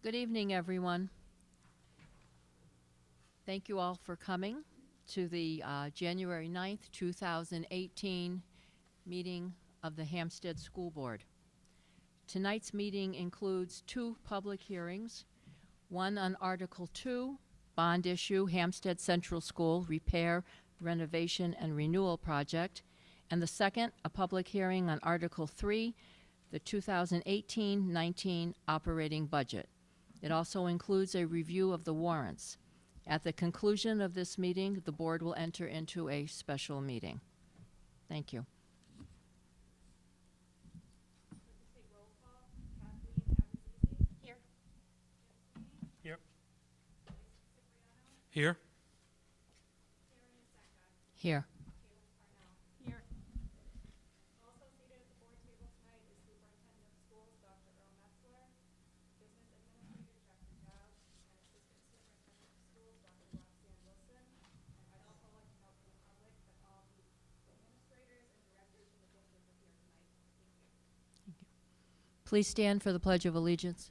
Good evening, everyone. Thank you all for coming to the January 9th, 2018 meeting of the Hampstead School Board. Tonight's meeting includes two public hearings, one on Article 2, bond issue, Hampstead Central School repair, renovation, and renewal project, and the second, a public hearing on Article 3, the 2018-19 operating budget. It also includes a review of the warrants. At the conclusion of this meeting, the board will enter into a special meeting. Thank you. Here. Here. Here. Here. Here. Also seated at the board table tonight is Superintendent of Schools, Dr. Earl Metzler, Business Administrator, Jeffrey Dowd, and Assistant Superintendent of Schools, Dr. Roxanne Wilson. And I'd also like to note for the public that all the administrators and directors from the district are here tonight. Thank you. Please stand for the Pledge of Allegiance.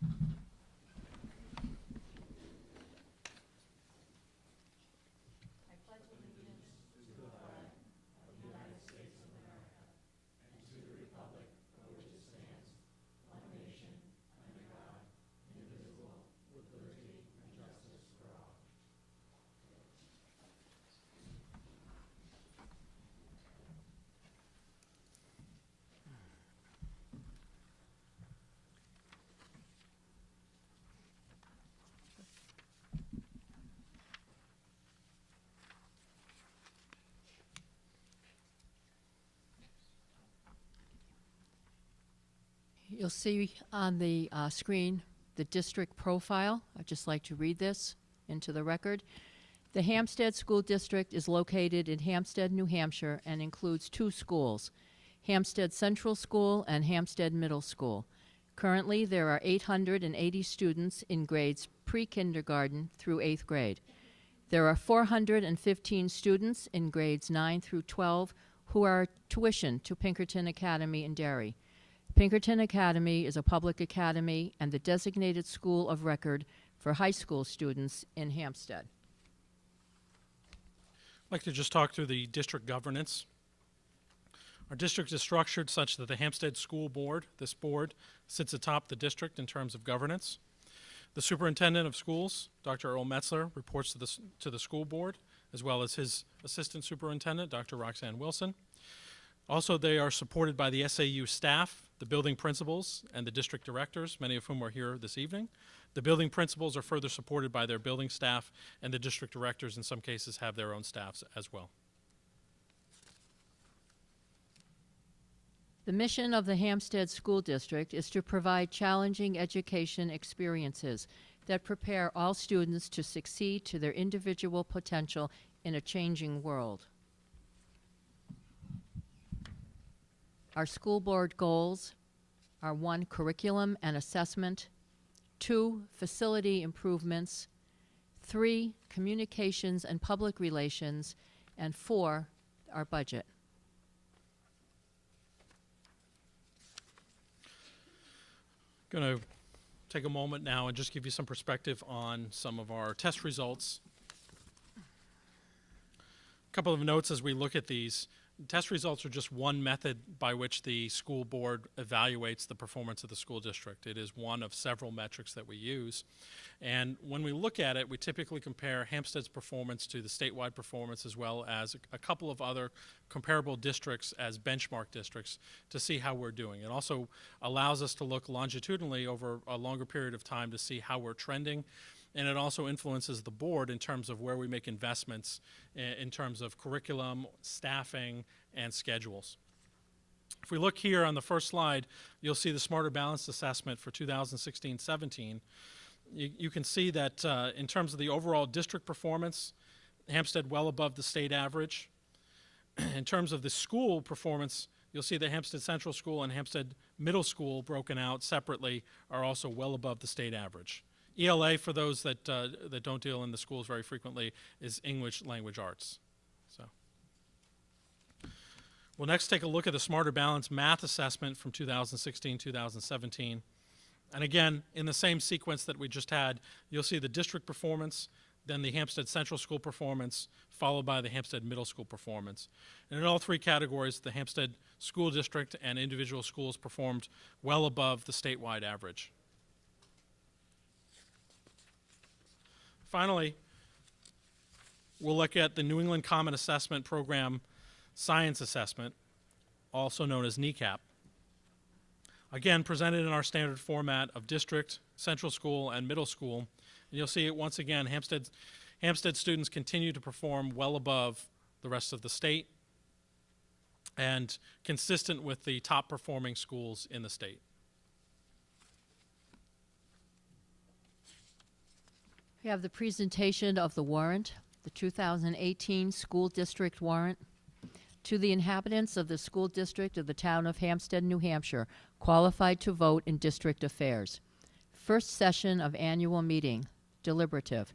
You'll see on the screen the district profile. I'd just like to read this into the record. The Hampstead School District is located in Hampstead, New Hampshire, and includes two schools, Hampstead Central School and Hampstead Middle School. Currently, there are 880 students in grades pre-kindergarten through 8th grade. There are 415 students in grades 9 through 12 who are tuitioned to Pinkerton Academy in Derry. Pinkerton Academy is a public academy and the designated school of record for high school students in Hampstead. I'd like to just talk through the district governance. Our district is structured such that the Hampstead School Board, this board, sits atop the district in terms of governance. The superintendent of schools, Dr. Earl Metzler, reports to the school board, as well as his assistant superintendent, Dr. Roxanne Wilson. Also, they are supported by the SAU staff, the building principals, and the district directors, many of whom are here this evening. The building principals are further supported by their building staff, and the district directors, in some cases, have their own staffs as well. The mission of the Hampstead School District is to provide challenging education experiences that prepare all students to succeed to their individual potential in a changing world. Our school board goals are 1, curriculum and assessment, 2, facility improvements, 3, communications and public relations, and 4, our budget. I'm going to take a moment now and just give you some perspective on some of our test results. A couple of notes as we look at these. Test results are just one method by which the school board evaluates the performance of the school district. It is one of several metrics that we use. And when we look at it, we typically compare Hampstead's performance to the statewide performance as well as a couple of other comparable districts as benchmark districts to see how we're doing. It also allows us to look longitudinally over a longer period of time to see how we're trending. And it also influences the board in terms of where we make investments in terms of curriculum, staffing, and schedules. If we look here on the first slide, you'll see the Smarter Balanced Assessment for 2016-17. You can see that in terms of the overall district performance, Hampstead well above the state average. In terms of the school performance, you'll see that Hampstead Central School and Hampstead Middle School, broken out separately, are also well above the state average. ELA, for those that don't deal in the schools very frequently, is English Language Arts. So, we'll next take a look at the Smarter Balanced Math Assessment from 2016-2017. And again, in the same sequence that we just had, you'll see the district performance, then the Hampstead Central School performance, followed by the Hampstead Middle School performance. And in all three categories, the Hampstead School District and individual schools performed well above the statewide average. Finally, we'll look at the New England Common Assessment Program Science Assessment, also known as NECAP. Again, presented in our standard format of district, central school, and middle school. And you'll see it once again, Hampstead students continue to perform well above the rest of the state and consistent with the top performing schools in the state. We have the presentation of the warrant, the 2018 school district warrant. To the inhabitants of the school district of the town of Hampstead, New Hampshire, qualified to vote in district affairs. First session of annual meeting, deliberative.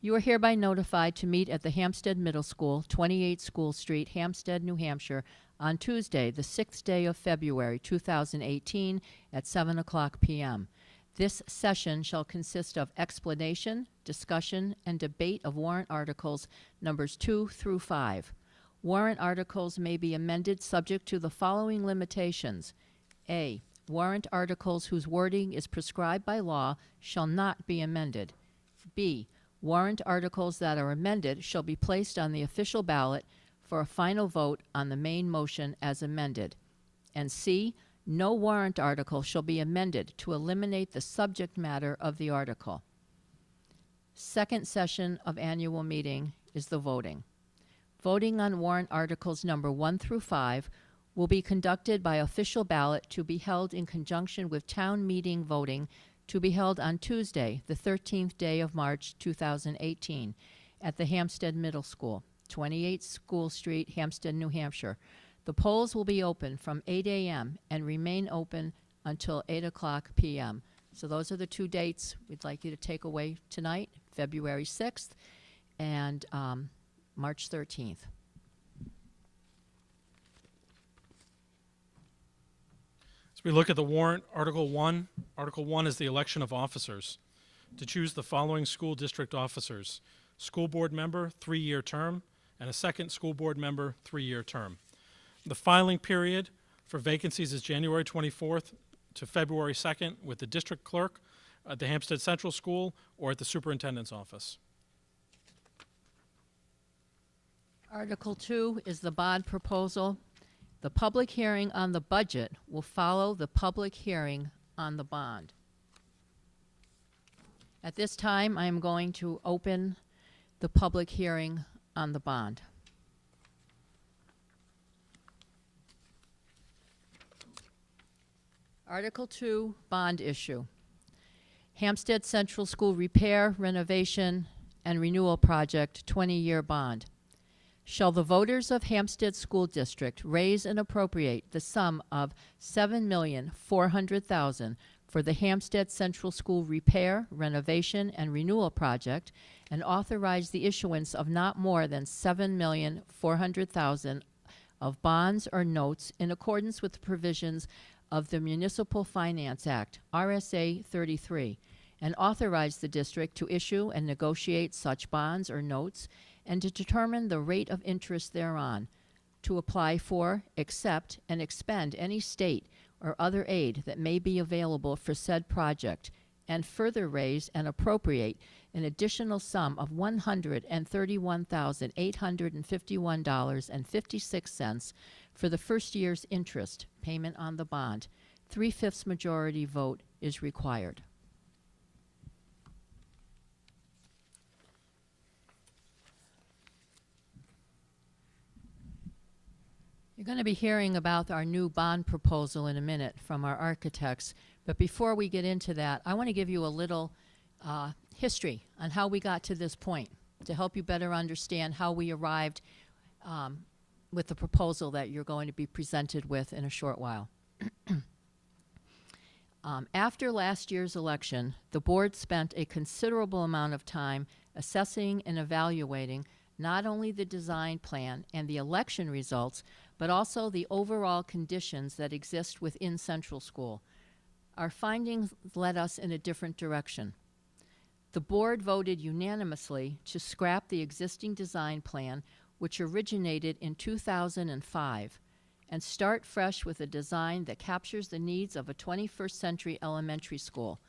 You are hereby notified to meet at the Hampstead Middle School, 28 School Street, Hampstead, New Hampshire, on Tuesday, the 6th day of February, 2018, at 7:00 p.m. This session shall consist of explanation, discussion, and debate of warrant articles numbers 2 through 5. Warrant articles may be amended subject to the following limitations. A. Warrant articles whose wording is prescribed by law shall not be amended. B. Warrant articles that are amended shall be placed on the official ballot for a final vote on the main motion as amended. And C. No warrant article shall be amended to eliminate the subject matter of the article. Second session of annual meeting is the voting. Voting on warrant articles number 1 through 5 will be conducted by official ballot to be held in conjunction with town meeting voting to be held on Tuesday, the 13th day of March 2018, at the Hampstead Middle School, 28 School Street, Hampstead, New Hampshire. The polls will be open from 8 a.m. and remain open until 8:00 p.m. So those are the two dates we'd like you to take away tonight, February 6th and March 13th. As we look at the warrant, Article 1 is the election of officers. To choose the following school district officers: school board member, 3-year term, and a second school board member, 3-year term. The filing period for vacancies is January 24th to February 2nd with the district clerk at the Hampstead Central School or at the superintendent's office. Article 2 is the bond proposal. The public hearing on the budget will follow the public hearing on the bond. At this time, I am going to open the public hearing on the bond. Article 2, bond issue. Hampstead Central School repair, renovation, and renewal project, 20-year bond. Shall the voters of Hampstead School District raise and appropriate the sum of $7,400,000 for the Hampstead Central School repair, renovation, and renewal project, and authorize the issuance of not more than $7,400,000 of bonds or notes in accordance with the provisions of the Municipal Finance Act, RSA 33, and authorize the district to issue and negotiate such bonds or notes and to determine the rate of interest thereon, to apply for, accept, and expend any state or other aid that may be available for said project, and further raise and appropriate an additional sum of $131,851.56 for the first year's interest payment on the bond. 3/5 majority vote is required. You're going to be hearing about our new bond proposal in a minute from our architects. But before we get into that, I want to give you a little history on how we got to this point to help you better understand how we arrived with the proposal that you're going to be presented with in a short while. After last year's election, the board spent a considerable amount of time assessing and evaluating not only the design plan and the election results, but also the overall conditions that exist within Central School. our findings led us in a different direction. The board voted unanimously to scrap the existing design plan, which originated in 2005, and start fresh with a design that captures the needs of a 21st century elementary school,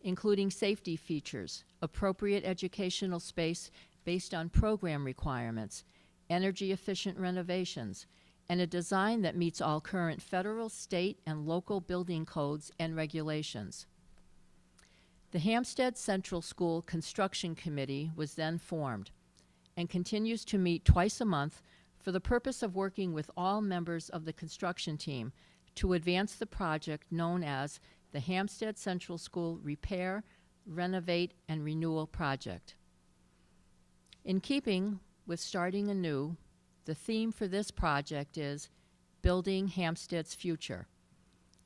including safety features, appropriate educational space based on program requirements, energy-efficient renovations, and a design that meets all current federal, state, and local building codes and regulations. The Hampstead Central School Construction Committee was then formed and continues to meet twice a month for the purpose of working with all members of the construction team to advance the project known as the Hampstead Central School Repair, Renovate, and Renewal Project. In keeping with starting anew, the theme for this project is Building Hampstead's Future,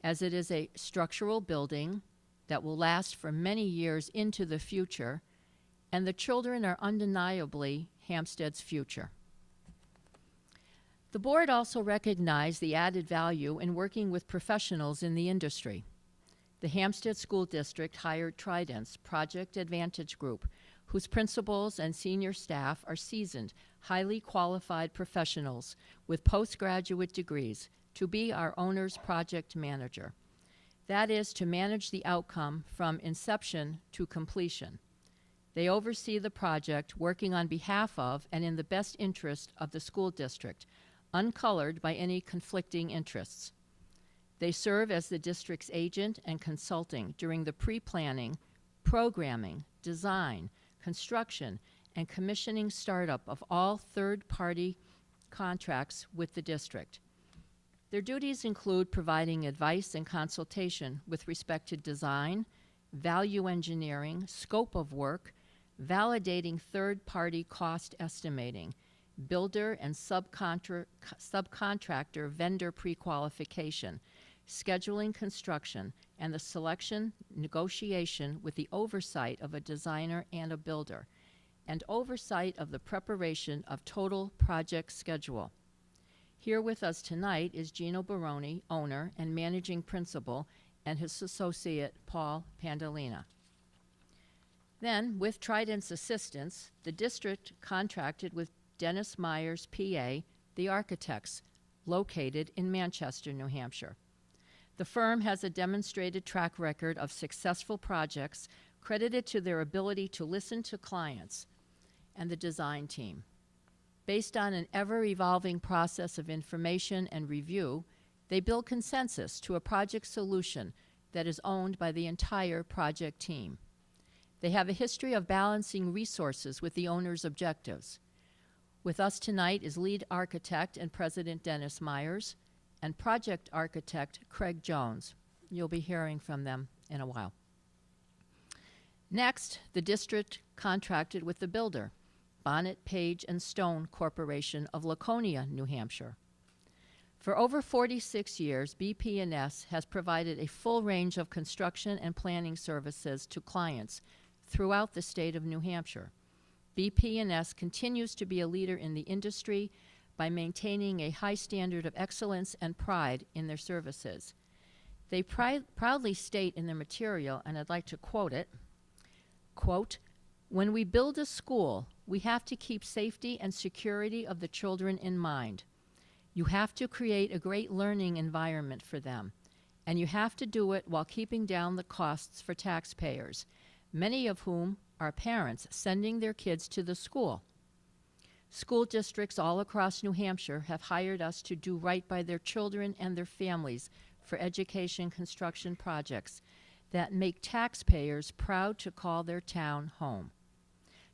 as it is a structural building that will last for many years into the future, and the children are undeniably Hampstead's future. The board also recognized the added value in working with professionals in the industry. The Hampstead School District hired Trident's Project Advantage Group, whose principals and senior staff are seasoned, highly qualified professionals with postgraduate degrees to be our owner's project manager. That is, to manage the outcome from inception to completion. They oversee the project, working on behalf of and in the best interest of the school district, uncolored by any conflicting interests. They serve as the district's agent and consulting during the pre-planning, programming, design, construction, and commissioning startup of all third-party contracts with the district. Their duties include providing advice and consultation with respect to design, value engineering, scope of work, validating third-party cost estimating, builder and subcontractor vendor pre-qualification, scheduling construction, and the selection, negotiation with the oversight of a designer and a builder, and oversight of the preparation of total project schedule. Here with us tonight is Gino Baroni, owner and managing principal, and his associate, Paul Pandolina. Then, with Trident's assistance, the district contracted with Dennis Myers, PA, the architects, located in Manchester, New Hampshire. The firm has a demonstrated track record of successful projects credited to their ability to listen to clients and the design team. Based on an ever-evolving process of information and review, they build consensus to a project solution that is owned by the entire project team. They have a history of balancing resources with the owner's objectives. With us tonight is lead architect and president Dennis Myers and project architect Craig Jones. You'll be hearing from them in a while. Next, the district contracted with the builder, Bonnet, Page and Stone Corporation of Laconia, New Hampshire. For over 46 years, BP&S has provided a full range of construction and planning services to clients throughout the state of New Hampshire. BP&S continues to be a leader in the industry by maintaining a high standard of excellence and pride in their services. They proudly state in their material, and I'd like to quote it, quote, "When we build a school, we have to keep safety and security of the children in mind. You have to create a great learning environment for them, and you have to do it while keeping down the costs for taxpayers, many of whom are parents sending their kids to the school. School districts all across New Hampshire have hired us to do right by their children and their families for education construction projects that make taxpayers proud to call their town home."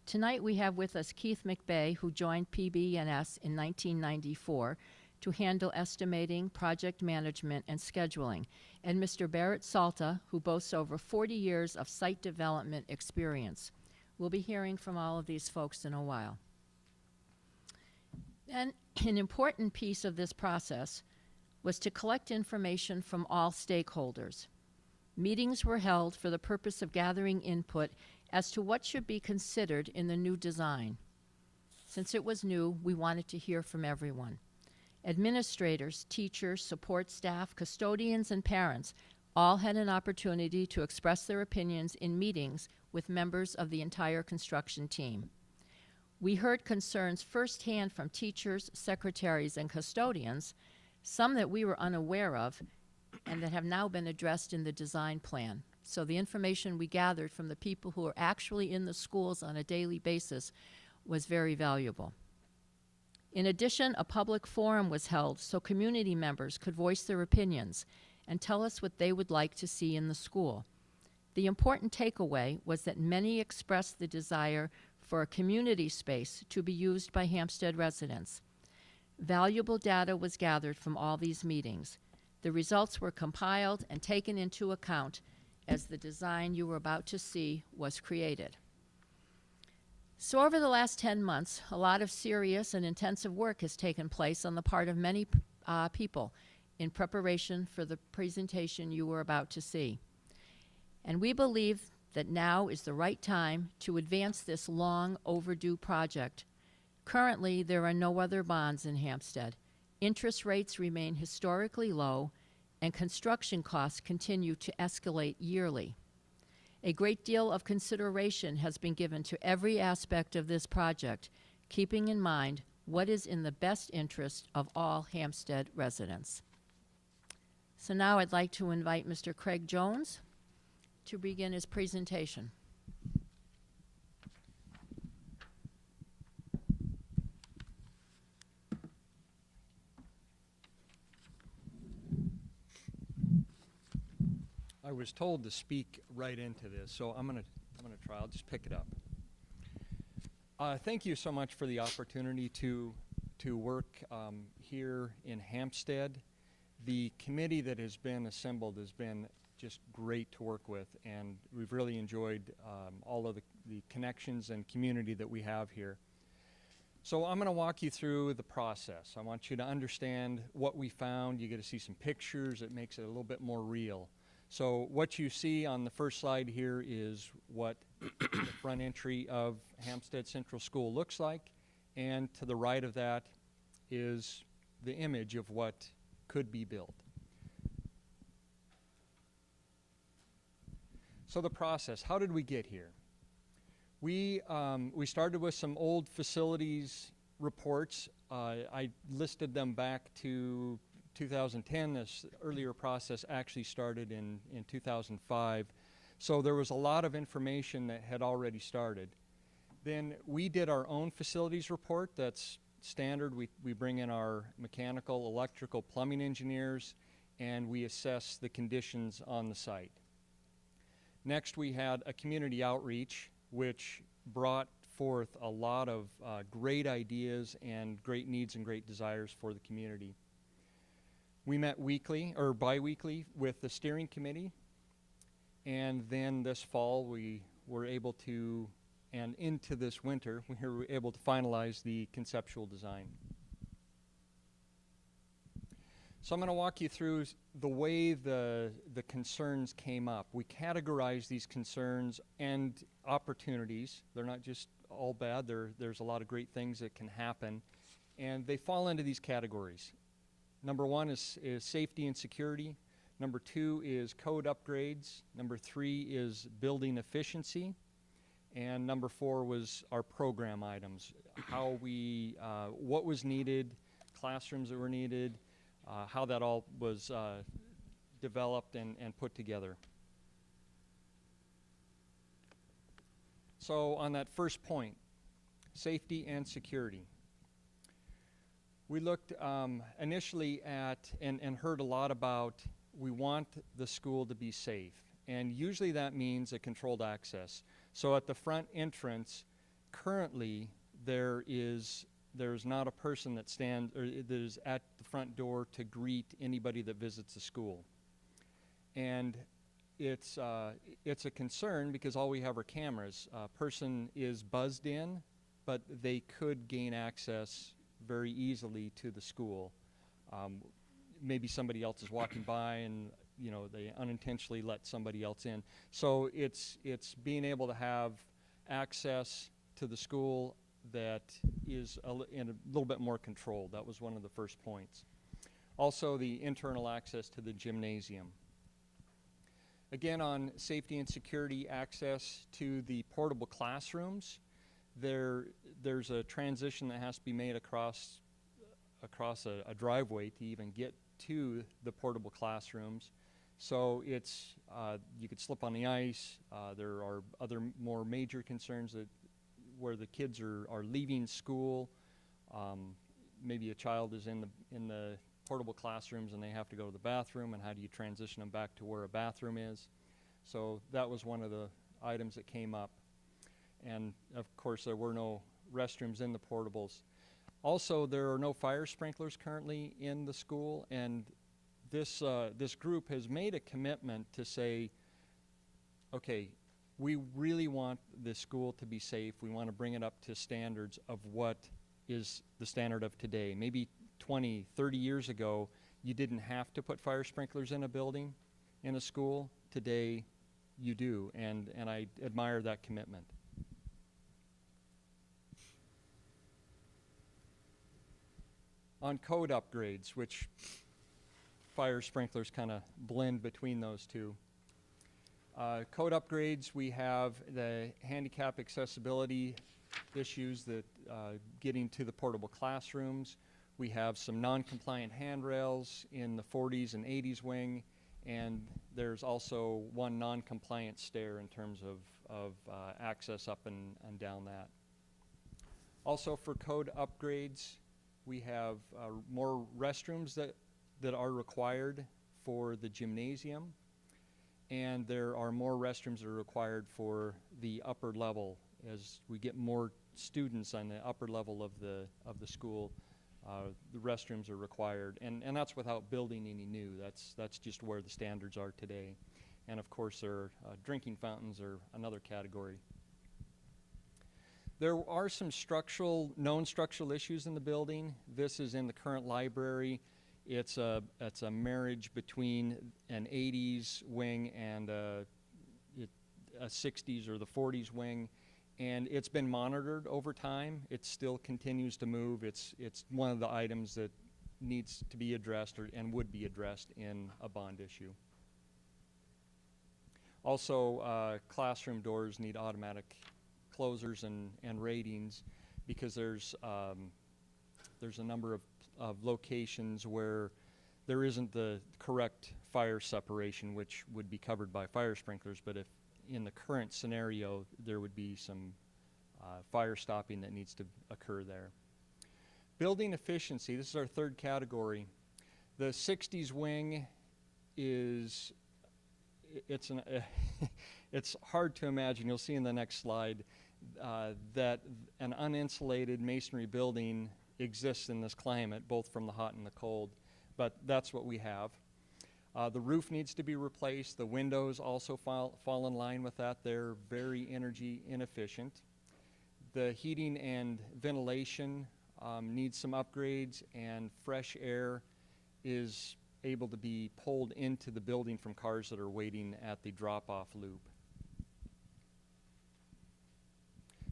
Tonight we have with us Keith McBay, who joined PB&S in 1994 to handle estimating, project management, and scheduling, and Mr. Barrett Salta, who boasts over 40 years of site development experience. We'll be hearing from all of these folks in a while. And an important piece of this process was to collect information from all stakeholders. Meetings were held for the purpose of gathering input as to what should be considered in the new design. Since it was new, we wanted to hear from everyone. Administrators, teachers, support staff, custodians, and parents All had an opportunity to express their opinions in meetings with members of the entire construction team. We heard concerns firsthand from teachers, secretaries, and custodians, some that we were unaware of, and that have now been addressed in the design plan. So the information we gathered from the people who are actually in the schools on a daily basis was very valuable. In addition, a public forum was held so community members could voice their opinions and tell us what they would like to see in the school. The important takeaway was that many expressed the desire for a community space to be used by Hampstead residents. Valuable data was gathered from all these meetings. The results were compiled and taken into account as the design you were about to see was created. So over the last 10 months, a lot of serious and intensive work has taken place on the part of many people in preparation for the presentation you were about to see. And we believe that now is the right time to advance this long overdue project. Currently, there are no other bonds in Hampstead. Interest rates remain historically low, and construction costs continue to escalate yearly. A great deal of consideration has been given to every aspect of this project, keeping in mind what is in the best interest of all Hampstead residents. So now I'd like to invite Mr. Craig Jones to begin his presentation. I was told to speak right into this, so I'm gonna try. I'll just pick it up. Thank you so much for the opportunity to work here in Hampstead. The committee that has been assembled has been just great to work with, and we've really enjoyed all of the connections and community that we have here. So I'm going to walk you through the process. I want you to understand what we found. You get to see some pictures. It makes it a little bit more real. So what you see on the first slide here is what the front entry of Hampstead Central School looks like, and to the right of that is the image of what could be built. So the process, how did we get here? We started with some old facilities reports. I listed them back to 2010. This earlier process actually started in 2005. So there was a lot of information that had already started. Then we did our own facilities report. That's standard. We bring in our mechanical, electrical, plumbing engineers, and we assess the conditions on the site. Next, we had a community outreach, which brought forth a lot of great ideas and great needs and great desires for the community. We met weekly or bi-weekly with the steering committee, and then this fall we were able to, and into this winter, we were able to finalize the conceptual design. So I'm going to walk you through the way the concerns came up. We categorize these concerns and opportunities. They're not just all bad. There's a lot of great things that can happen, and they fall into these categories. Number one is safety and security. Number two is code upgrades. Number three is building efficiency. And number four was our program items. How we, what was needed, classrooms that were needed, how that all was developed and put together. So on that first point, safety and security. We looked initially at and heard a lot about we want the school to be safe. And usually that means a controlled access. So at the front entrance, currently there's not a person that stands or that is at the front door to greet anybody that visits the school. And it's a concern because all we have are cameras. A person is buzzed in, but they could gain access very easily to the school. Maybe somebody else is walking by and they unintentionally let somebody else in. So it's being able to have access to the school that is in a little bit more controlled. That was one of the first points. Also the internal access to the gymnasium. Again, on safety and security access to the portable classrooms, there's a transition that has to be made across a driveway to even get to the portable classrooms. So it's, you could slip on the ice. There are other more major concerns that where the kids are leaving school. Maybe a child is in the portable classrooms and they have to go to the bathroom, and how do you transition them back to where a bathroom is? So that was one of the items that came up. And of course, there were no restrooms in the portables. Also, there are no fire sprinklers currently in the school, and this group has made a commitment to say, okay, we really want the school to be safe. We want to bring it up to standards of what is the standard of today. Maybe 20, 30 years ago, you didn't have to put fire sprinklers in a building, in a school. Today, you do, and I admire that commitment. On code upgrades, which fire sprinklers kind of blend between those two. Code upgrades, we have the handicap accessibility issues that getting to the portable classrooms. We have some non-compliant handrails in the 40s and 80s wing, and there's also one non-compliant stair in terms of access up and down that. Also for code upgrades, we have more restrooms that are required for the gymnasium, and there are more restrooms that are required for the upper level. As we get more students on the upper level of the school, the restrooms are required, and that's without building any new. That's just where the standards are today. And of course, drinking fountains are another category. There are some known structural issues in the building. This is in the current library. It's a marriage between an 80s wing and a 60s or the 40s wing, and it's been monitored over time. It still continues to move. It's one of the items that needs to be addressed and would be addressed in a bond issue. Also, classroom doors need automatic closers and ratings, because there's a number of locations where there isn't the correct fire separation, which would be covered by fire sprinklers, but if in the current scenario there would be some fire stopping that needs to occur there. Building efficiency, this is our third category. The 60s wing is, it's hard to imagine. You'll see in the next slide that an uninsulated masonry building exists in this climate, both from the hot and the cold, but that's what we have. The roof needs to be replaced. The windows also fall in line with that. They're very energy inefficient. The heating and ventilation needs some upgrades, and fresh air is able to be pulled into the building from cars that are waiting at the drop-off loop.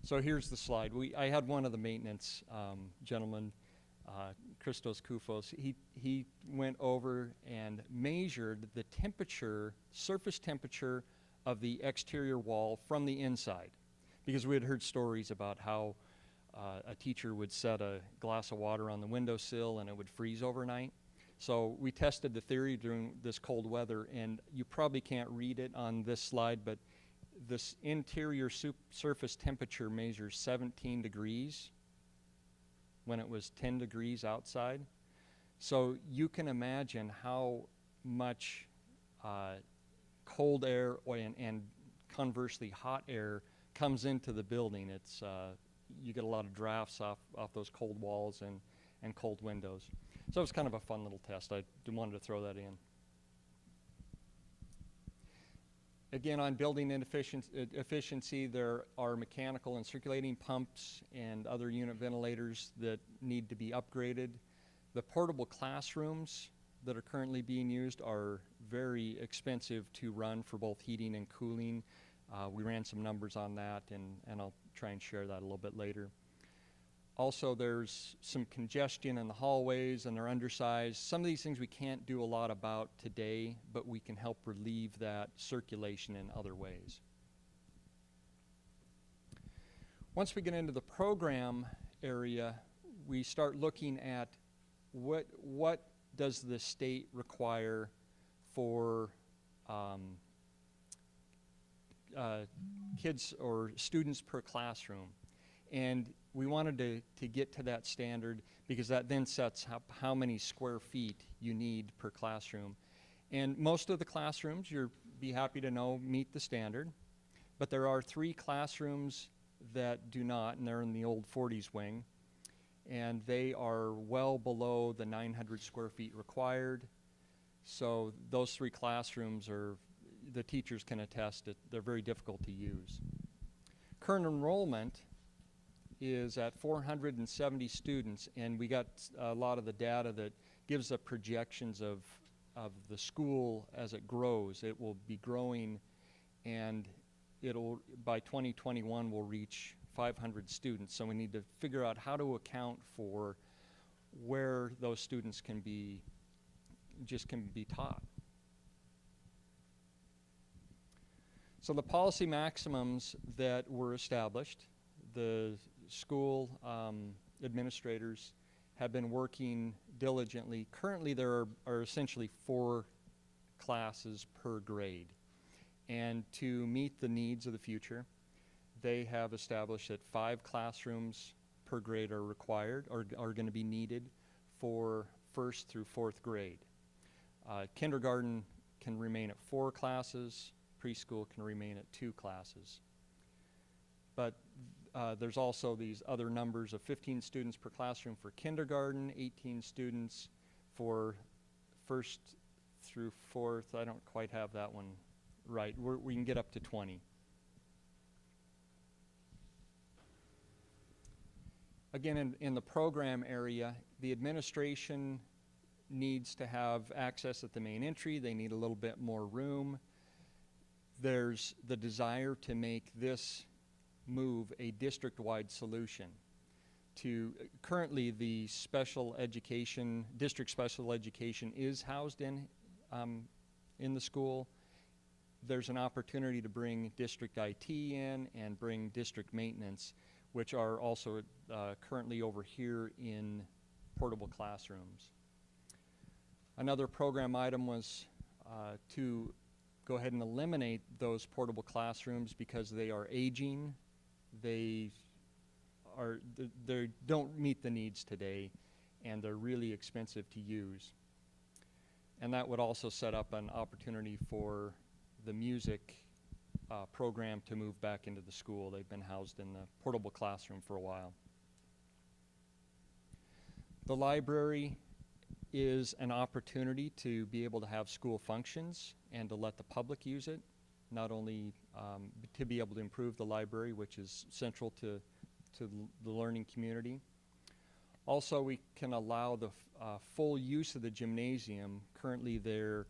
So here's the slide. I had one of the maintenance gentlemen, Christos Koufos. He went over and measured the temperature, surface temperature of the exterior wall from the inside, because we had heard stories about how a teacher would set a glass of water on the windowsill and it would freeze overnight. So we tested the theory during this cold weather, and you probably can't read it on this slide, but this interior surface temperature measures 17 degrees when it was 10 degrees outside. So you can imagine how much cold air and conversely hot air comes into the building. It's you get a lot of drafts off those cold walls and cold windows. So it was kind of a fun little test. I wanted to throw that in. Again, on building efficiency, there are mechanical and circulating pumps and other unit ventilators that need to be upgraded. The portable classrooms that are currently being used are very expensive to run for both heating and cooling. We ran some numbers on that, and I'll try and share that a little bit later. Also, there's some congestion in the hallways and they're undersized. Some of these things we can't do a lot about today, but we can help relieve that circulation in other ways. Once we get into the program area, we start looking at what does the state require for kids or students per classroom. And we wanted to get to that standard because that then sets how many square feet you need per classroom. And most of the classrooms, you'll be happy to know, meet the standard. But there are 3 classrooms that do not, and they're in the old 40s wing. And they are well below the 900 square feet required. So those 3 classrooms are, the teachers can attest that they're very difficult to use. Current enrollment is at 470 students, and we got a lot of the data that gives the projections of the school as it grows. It will be growing, and it'll, by 2021, will reach 500 students. So we need to figure out how to account for where those students can be taught. So the policy maximums that were established, the school administrators have been working diligently. Currently there are essentially 4 classes per grade. And to meet the needs of the future, they have established that 5 classrooms per grade are required, or are going to be needed for 1st through 4th grade. Kindergarten can remain at 4 classes, preschool can remain at 2 classes. But there's also these other numbers of 15 students per classroom for kindergarten, 18 students for 1st through 4th. I don't quite have that one right. We can get up to 20. Again, in the program area, the administration needs to have access at the main entry. They need a little bit more room. There's the desire to make this move a district-wide solution. Currently, the special education, district special education is housed in the school. There's an opportunity to bring district IT in and bring district maintenance, which are also currently over here in portable classrooms. Another program item was to go ahead and eliminate those portable classrooms because they are aging. They don't meet the needs today, and they're really expensive to use. And that would also set up an opportunity for the music program to move back into the school. They've been housed in the portable classroom for a while. The library is an opportunity to be able to have school functions and to let the public use it, not only to be able to improve the library, which is central to the learning community. Also, we can allow the full use of the gymnasium. Currently, they're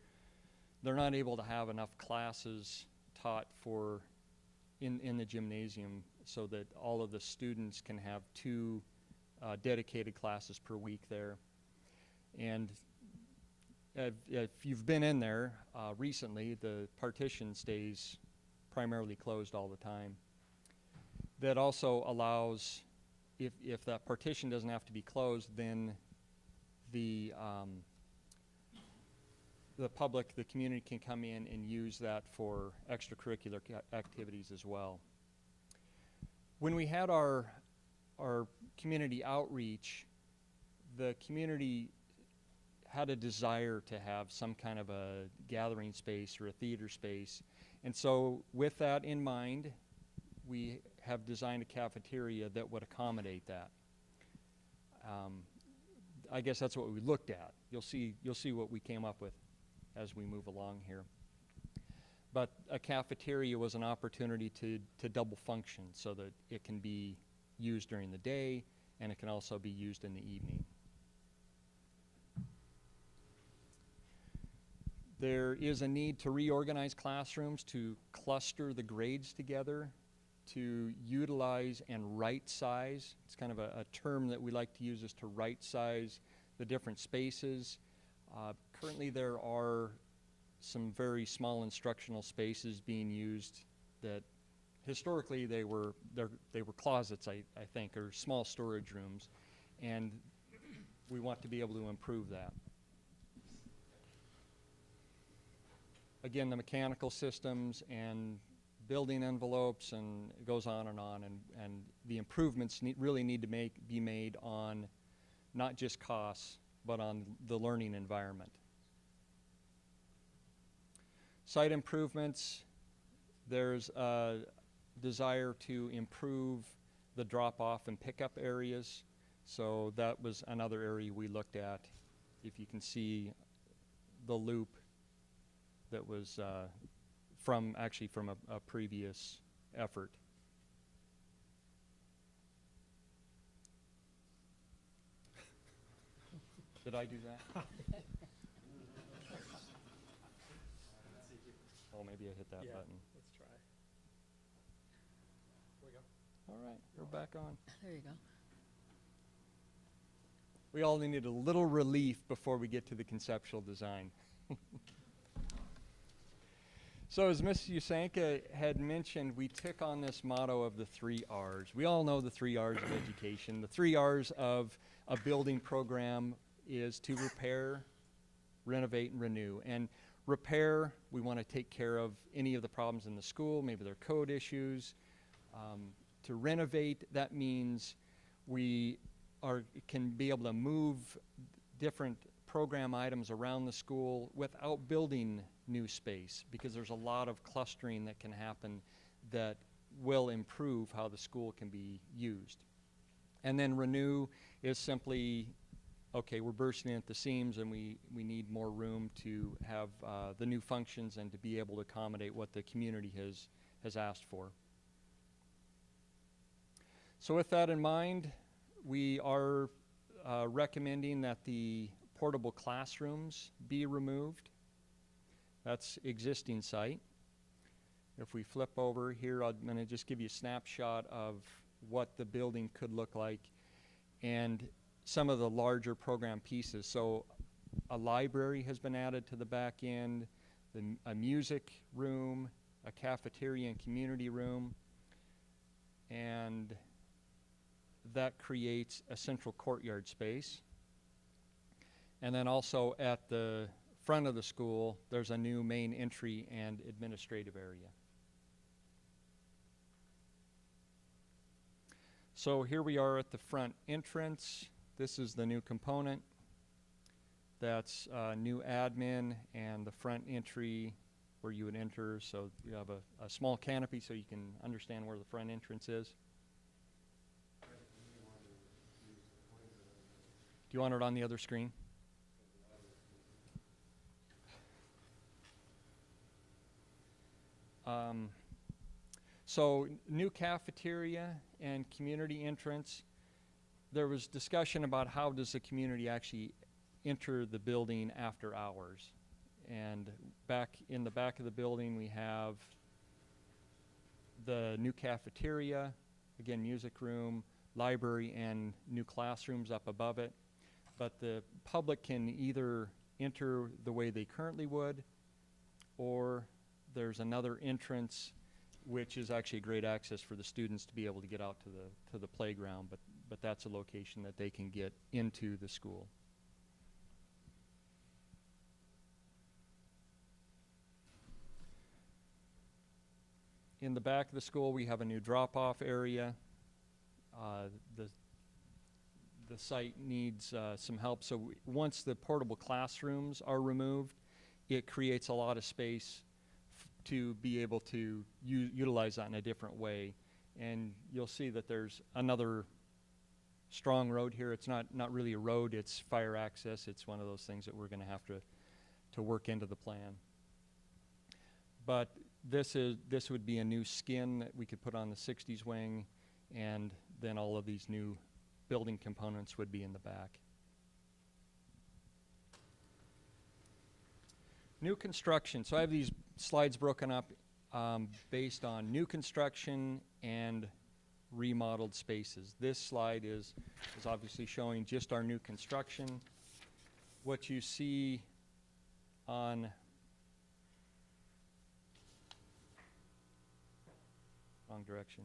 not able to have enough classes taught in the gymnasium so that all of the students can have 2 dedicated classes per week there. And if you've been in there recently, the partition stays primarily closed all the time. That also allows, if that partition doesn't have to be closed, then the public, the community can come in and use that for extracurricular activities as well. When we had our community outreach, the community had a desire to have some kind of a gathering space or a theater space. And so with that in mind, we have designed a cafeteria that would accommodate that. I guess that's what we looked at. You'll see what we came up with as we move along here. But a cafeteria was an opportunity to double function so that it can be used during the day and it can also be used in the evening. There is a need to reorganize classrooms to cluster the grades together. to utilize and right size. It's kind of a term that we like to use, is to right size the different spaces. Currently there are some very small instructional spaces being used that historically they were closets, I think, or small storage rooms, and we want to be able to improve that. Again, the mechanical systems and building envelopes, and it goes on, and the improvements really need to be made on not just costs, but on the learning environment. Site improvements, there's a desire to improve the drop-off and pickup areas, so that was another area we looked at. If you can see the loop that was from a previous effort. Did I do that? Oh, maybe I hit that button. Let's try. Here we go. All right, we're back on. There you go. We all needed a little relief before we get to the conceptual design. So as Ms. Usanka had mentioned, we took on this motto of the 3 R's. We all know the 3 R's of education. The 3 R's of a building program is to repair, renovate, and renew. And repair, we want to take care of any of the problems in the school, maybe their code issues. To renovate, that means we can be able to move different program items around the school without building new space, because there's a lot of clustering that can happen that will improve how the school can be used. And then renew is simply, okay, we're bursting at the seams and we need more room to have the new functions and to be able to accommodate what the community has asked for. So with that in mind, we are recommending that the portable classrooms be removed. That's existing site. If we flip over here, I'm going to just give you a snapshot of what the building could look like and some of the larger program pieces. So a library has been added to the back end, a music room, a cafeteria and community room, and that creates a central courtyard space. And then also at the front of the school, there's a new main entry and administrative area. So here we are at the front entrance. This is the new component. That's new admin and the front entry where you would enter. So you have a small canopy so you can understand where the front entrance is. Do you want it on the other screen? So new cafeteria and community entrance. There was discussion about how does the community actually enter the building after hours. And back in the back of the building we have the new cafeteria, again music room, library, and new classrooms up above it. But the public can either enter the way they currently would, or there's another entrance which is actually great access for the students to be able to get out to the playground, but that's a location that they can get into the school. In the back of the school we have a new drop-off area. The site needs some help, so once the portable classrooms are removed, it creates a lot of space to be able to utilize that in a different way. And you'll see that there's another strong road here. It's not really a road, it's fire access. It's one of those things that we're going to have to work into the plan. But this would be a new skin that we could put on the 60s wing, and then all of these new building components would be in the back. New construction. So I have these slides broken up based on new construction and remodeled spaces. This slide is obviously showing just our new construction. What you see on wrong direction.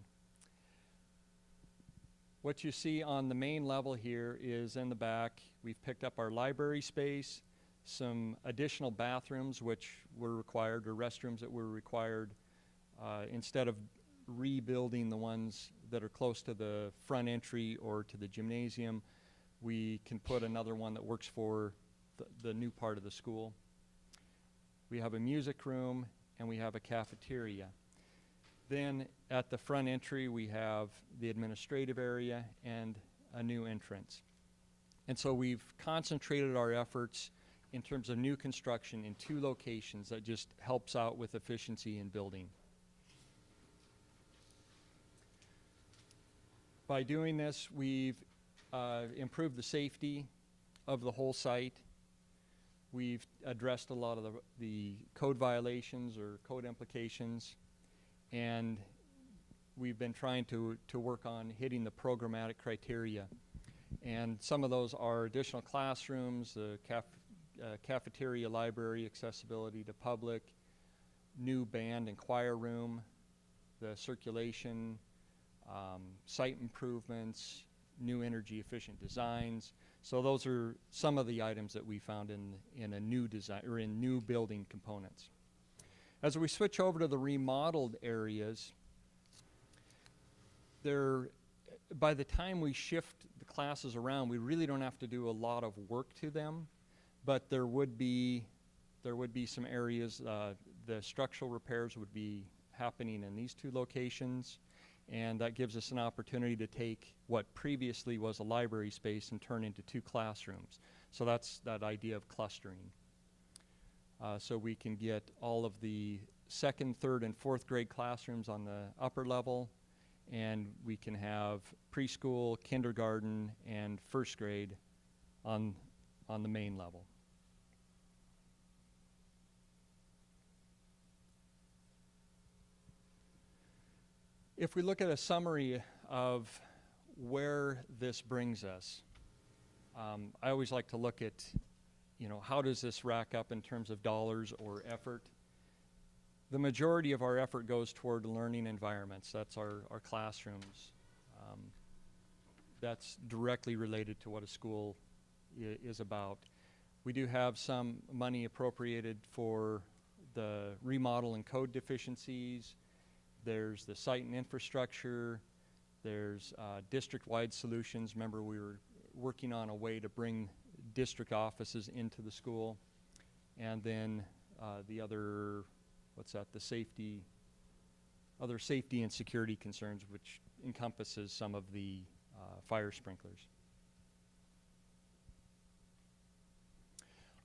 What you see on the main level here is in the back, we've picked up our library space, some additional bathrooms which were required, or restrooms that were required, instead of rebuilding the ones that are close to the front entry or to the gymnasium. We can put another one that works for the new part of the school. We have a music room and we have a cafeteria. Then at the front entry we have the administrative area and a new entrance. And so we've concentrated our efforts in terms of new construction in 2 locations. That just helps out with efficiency in building. By doing this, we've improved the safety of the whole site. We've addressed a lot of the code violations or code implications, and we've been trying to work on hitting the programmatic criteria. And some of those are additional classrooms, the cafeteria, library, accessibility to public, new band and choir room, the circulation, site improvements, new energy efficient designs. So those are some of the items that we found in a new design, or in new building components. As we switch over to the remodeled areas, by the time we shift the classes around, we really don't have to do a lot of work to them, but there would be some areas, the structural repairs would be happening in these 2 locations, and that gives us an opportunity to take what previously was a library space and turn into 2 classrooms. So that's that idea of clustering. So we can get all of the 2nd, 3rd, and 4th grade classrooms on the upper level, and we can have preschool, kindergarten, and 1st grade on the main level. If we look at a summary of where this brings us, I always like to look at, how does this rack up in terms of dollars or effort? The majority of our effort goes toward learning environments. That's our classrooms. That's directly related to what a school is about. We do have some money appropriated for the remodel and code deficiencies. There's the site and infrastructure. There's district-wide solutions. Remember, we were working on a way to bring district offices into the school. And then the other, the other safety and security concerns, which encompasses some of the fire sprinklers.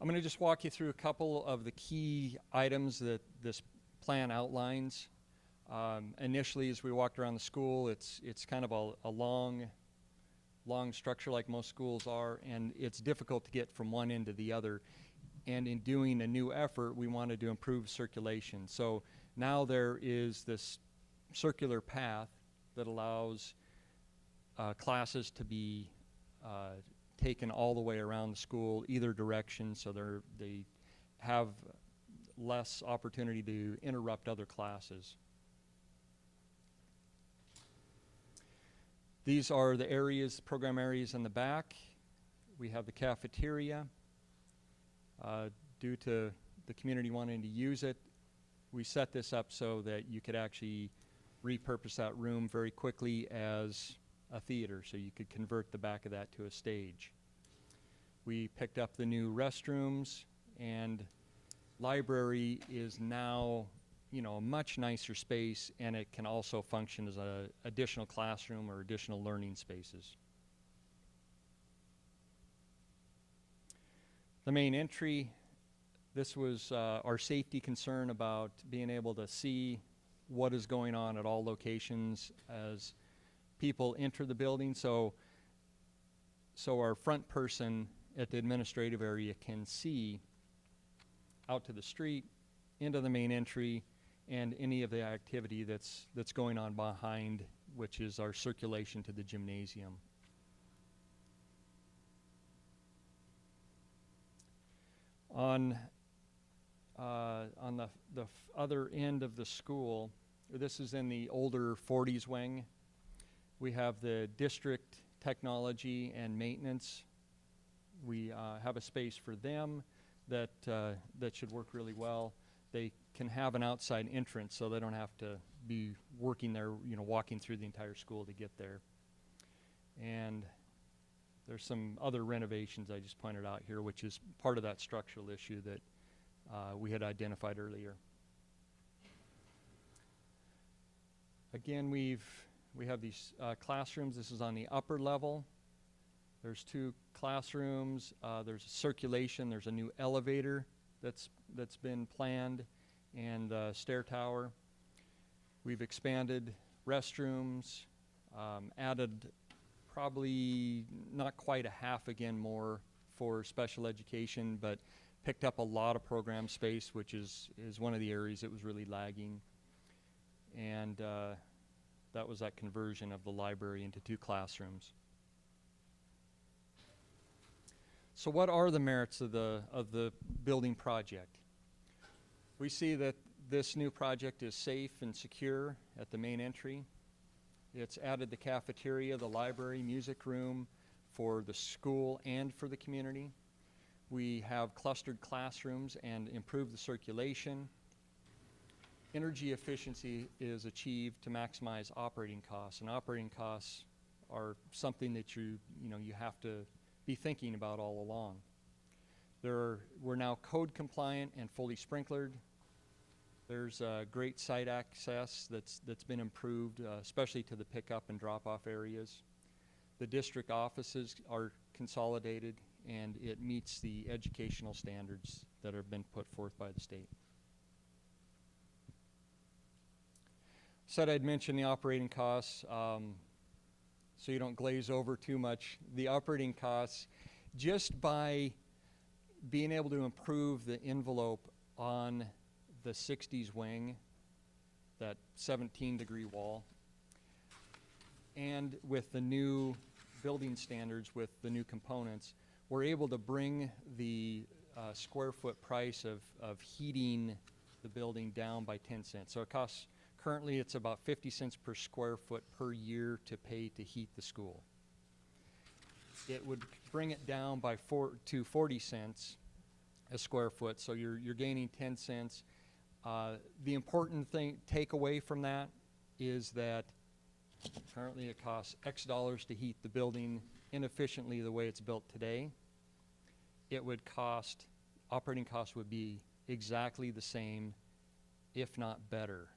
I'm going to just walk you through a couple of the key items that this plan outlines. Initially, as we walked around the school, it's kind of a long structure like most schools are, and it's difficult to get from one end to the other. And in doing a new effort, we wanted to improve circulation. So now there is this circular path that allows classes to be taken all the way around the school, either direction, so they have less opportunity to interrupt other classes. These are the areas, program areas in the back. We have the cafeteria. Due to the community wanting to use it, we set this up so that you could actually repurpose that room very quickly as a theater, so you could convert the back of that to a stage. We picked up the new restrooms, and library is now a much nicer space, and it can also function as an additional classroom or additional learning spaces. The main entry, this was our safety concern about being able to see what is going on at all locations as people enter the building. So our front person at the administrative area can see out to the street, into the main entry, and any of the activity that's going on behind, which is our circulation to the gymnasium. On the other end of the school, this is in the older 40s wing. We have the district technology and maintenance. We have a space for them that should work really well. They can have an outside entrance, so they don't have to be working there, walking through the entire school to get there. And there's some other renovations I just pointed out here, which is part of that structural issue that we had identified earlier. Again, we have these classrooms. This is on the upper level. There's 2 classrooms. There's circulation. There's a new elevator that's been planned, and stair tower. We've expanded restrooms, added probably not quite a half again more for special education, but picked up a lot of program space, which is one of the areas that was really lagging. And that was that conversion of the library into 2 classrooms. So what are the merits of the building project? We see that this new project is safe and secure at the main entry. It's added the cafeteria, the library, music room for the school and for the community. We have clustered classrooms and improved the circulation. Energy efficiency is achieved to maximize operating costs, and operating costs are something that you have to be thinking about all along. We're now code compliant and fully sprinklered. There's great site access that's been improved, especially to the pickup and drop-off areas. The district offices are consolidated, and it meets the educational standards that have been put forth by the state. Said I'd mention the operating costs, so you don't glaze over too much. The operating costs, just by being able to improve the envelope on the 60s wing, that 17-degree wall, and with the new building standards, with the new components, we're able to bring the square foot price of heating the building down by 10 cents. So it costs, currently it's about 50 cents per square foot per year to pay to heat the school. It would bring it down by to 40 cents a square foot, so you're gaining 10 cents. The important takeaway from that is that currently it costs X dollars to heat the building inefficiently the way it's built today. It would cost, operating costs would be exactly the same, if not better,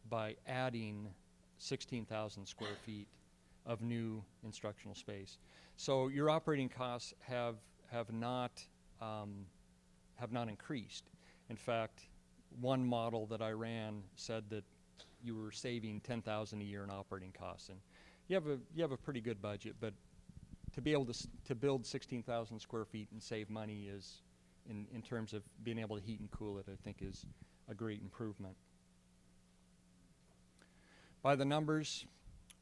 by adding 16,000 square feet of new instructional space. So your operating costs have not increased. In fact, one model that I ran said that you were saving $10,000 a year in operating costs, and you have a pretty good budget, but to be able to build 16,000 square feet and save money is, in terms of being able to heat and cool it, I think is a great improvement. By the numbers,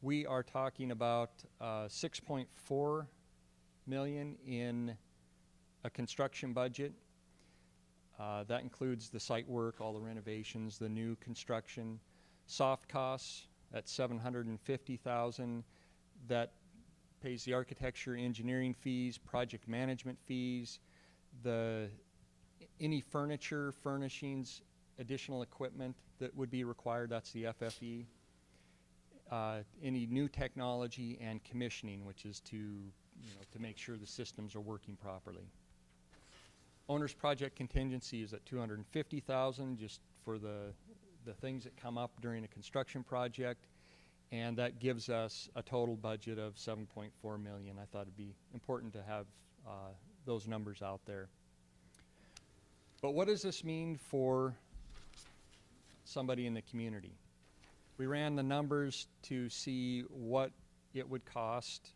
we are talking about $6.4 million in a construction budget. That includes the site work, all the renovations, the new construction. Soft costs at $750,000. That pays the architecture, engineering fees, project management fees, any furniture, furnishings, additional equipment that would be required. That's the FFE. Any new technology and commissioning, which is to make sure the systems are working properly. Owner's project contingency is at $250,000 just for the things that come up during a construction project, and that gives us a total budget of $7.4 million. I thought it'd be important to have those numbers out there. But what does this mean for somebody in the community? We ran the numbers to see what it would cost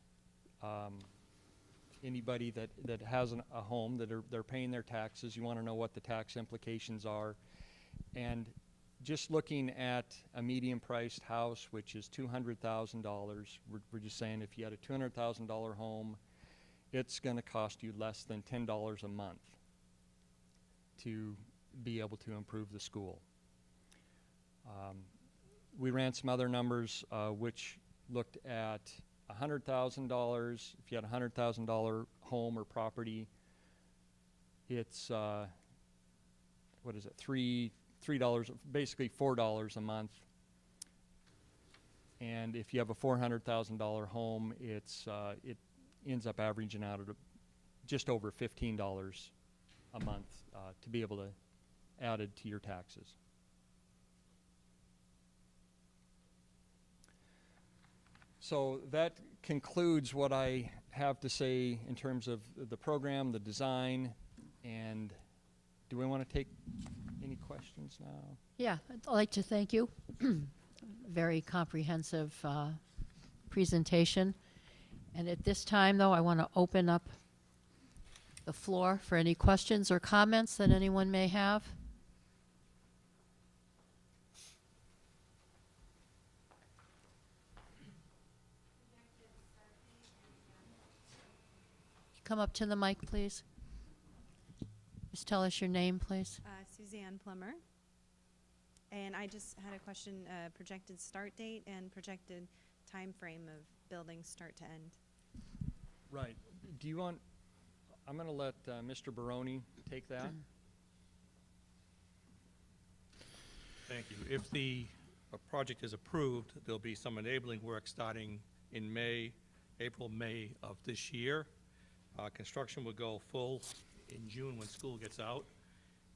anybody that has a home, they're paying their taxes. You want to know what the tax implications are. And just looking at a medium-priced house, which is $200,000, we're just saying if you had a $200,000 home, it's going to cost you less than $10 a month to be able to improve the school. We ran some other numbers which looked at $100,000. If you had a $100,000 home or property, it's what is it? $3, basically $4 a month. And if you have a $400,000 home, it ends up averaging out at just over $15 a month to be able to add it to your taxes. So that concludes what I have to say in terms of the program, the design, and do we want to take any questions now? Yeah, I'd like to thank you. Very comprehensive presentation. And at this time, though, I want to open up the floor for any questions or comments that anyone may have. Come up to the mic, please. Just tell us your name, please. Suzanne Plummer. And I just had a question, projected start date and projected time frame of building start to end. Right. Do you want, I'm going to let Mr. Baroni take that. Thank you. If the project is approved, there'll be some enabling work starting in April, May of this year. Construction will go full in June when school gets out,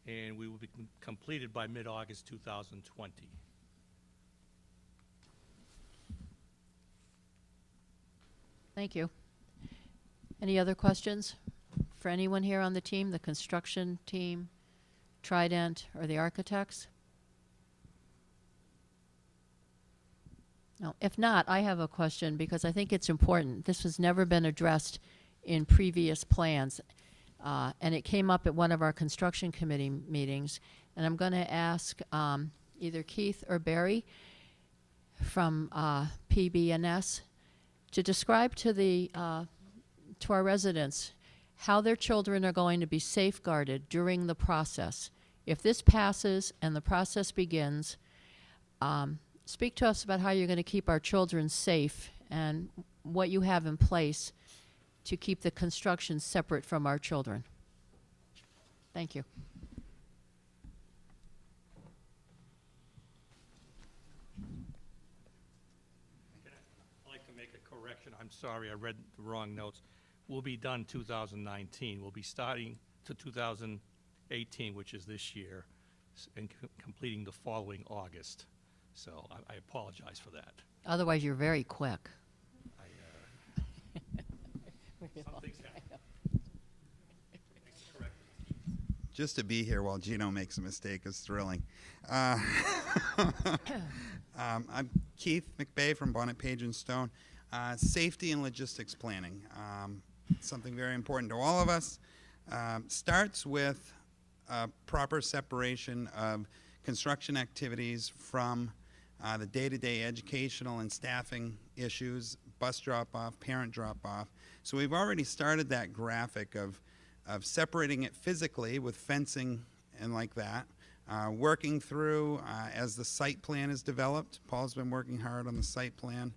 and we will be completed by mid-August 2020. Thank you. Any other questions for anyone here on the team, the construction team, Trident, or the architects? No. If not, I have a question because I think it's important. This has never been addressed in previous plans, and it came up at one of our construction committee meetings. And I'm going to ask either Keith or Barry from PB&S to describe to our residents how their children are going to be safeguarded during the process. If this passes and the process begins, speak to us about how you're going to keep our children safe and what you have in place to keep the construction separate from our children. Thank you. I'd like to make a correction. I'm sorry, I read the wrong notes. We'll be done 2019. We'll be starting to 2018, which is this year, and completing the following August. So I apologize for that. Otherwise, you're very quick. Some things happen. Thanks for correcting. Just to be here while Gino makes a mistake is thrilling. I'm Keith McBay from Bonnet Page and Stone. Safety and logistics planning, something very important to all of us. Starts with proper separation of construction activities from the day-to-day educational and staffing issues, bus drop-off, parent drop-off. So we've already started that graphic of separating it physically with fencing and like that, working through as the site plan is developed. Paul's been working hard on the site plan,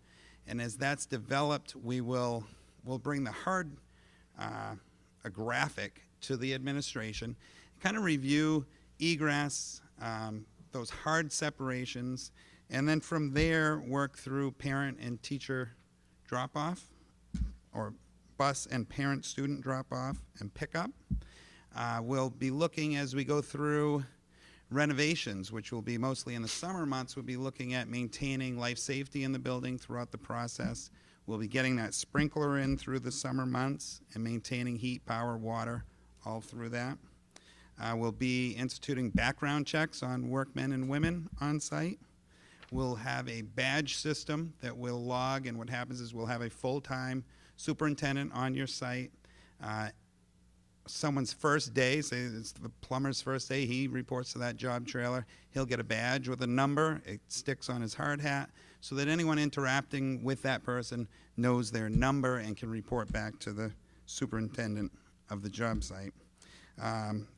and as that's developed, we'll bring the hard a graphic to the administration, kind of review egress, those hard separations, and then from there work through parent and teacher drop-off, or bus and parent-student drop-off and pickup. We'll be looking as we go through renovations, which will be mostly in the summer months. We'll be looking at maintaining life safety in the building throughout the process. We'll be getting that sprinkler in through the summer months and maintaining heat, power, water all through that. We'll be instituting background checks on workmen and women on site. We'll have a badge system that will log, and what happens is we'll have a full-time superintendent on your site someone's first day, say it's the plumber's first day, he reports to that job trailer, he'll get a badge with a number, it sticks on his hard hat, so that anyone interacting with that person knows their number and can report back to the superintendent of the job site.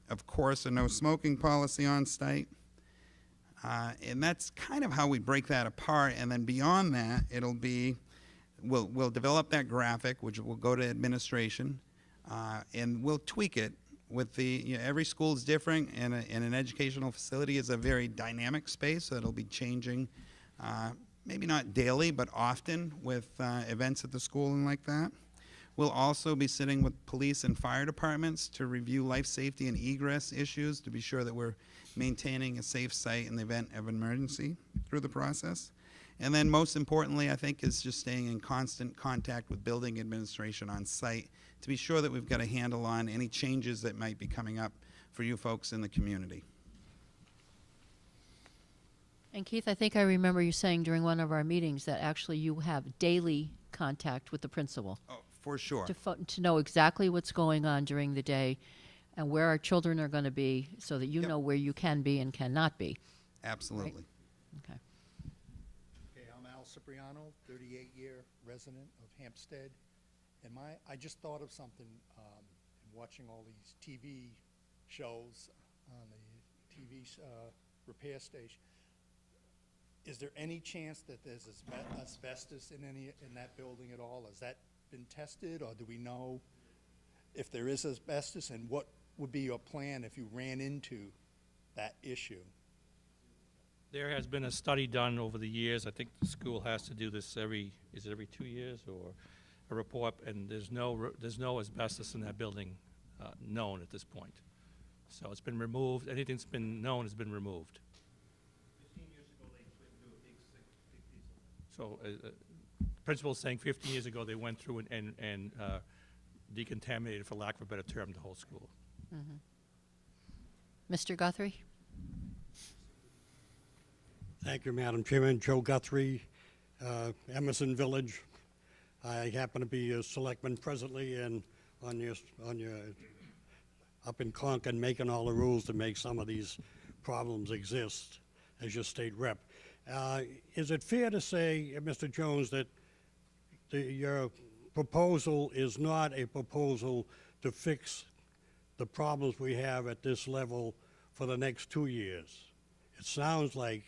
Of course, a no smoking policy on site. And that's kind of how we break that apart. And then beyond that, it'll be, we'll develop that graphic, which will go to administration, and we'll tweak it with the, every school is different, and an educational facility is a very dynamic space, so it'll be changing, maybe not daily, but often with events at the school and like that. We'll also be sitting with police and fire departments to review life safety and egress issues to be sure that we're maintaining a safe site in the event of an emergency through the process. And then most importantly, I think, is just staying in constant contact with building administration on site to be sure that we've got a handle on any changes that might be coming up for you folks in the community. And Keith, I think I remember you saying during one of our meetings that actually you have daily contact with the principal Oh, for sure. to know exactly what's going on during the day and where our children are going to be so that you Yep. know where you can be and cannot be. Absolutely. Okay. Okay, I'm Al Cipriano, 38-year resident of Hampstead. And I just thought of something, in watching all these TV shows on the TV repair station. Is there any chance that there's asbestos in that building at all? Has that been tested, or do we know if there is asbestos, and what would be your plan if you ran into that issue? There has been a study done over the years. I think the school has to do this every 2 years, or a report, and there's no asbestos in that building known at this point. So it's been removed. Anything that's been known has been removed. 15 years ago, they went through a big piece of it. So principal's saying 15 years ago they went through and decontaminated, for lack of a better term, the whole school. Mr. Guthrie? Thank you, Madam Chairman. Joe Guthrie, Emerson Village. I happen to be a selectman presently and on your up in Concord, making all the rules to make some of these problems exist as your state rep. Is it fair to say, Mr. Jones, that your proposal is not a proposal to fix the problems we have at this level for the next 2 years? It sounds like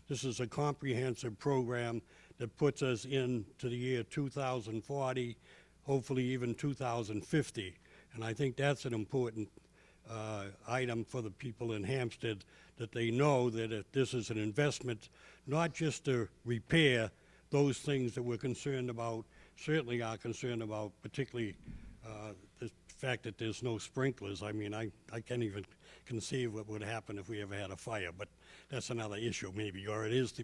this is a comprehensive program that puts us into the year 2040, hopefully even 2050. And I think that's an important item for the people in Hampstead, that they know that if this is an investment, not just to repair those things that we're concerned about, certainly are concerned about, particularly the fact that there's no sprinklers. I mean, I can't even conceive what would happen if we ever had a fire, but that's another issue maybe, or it is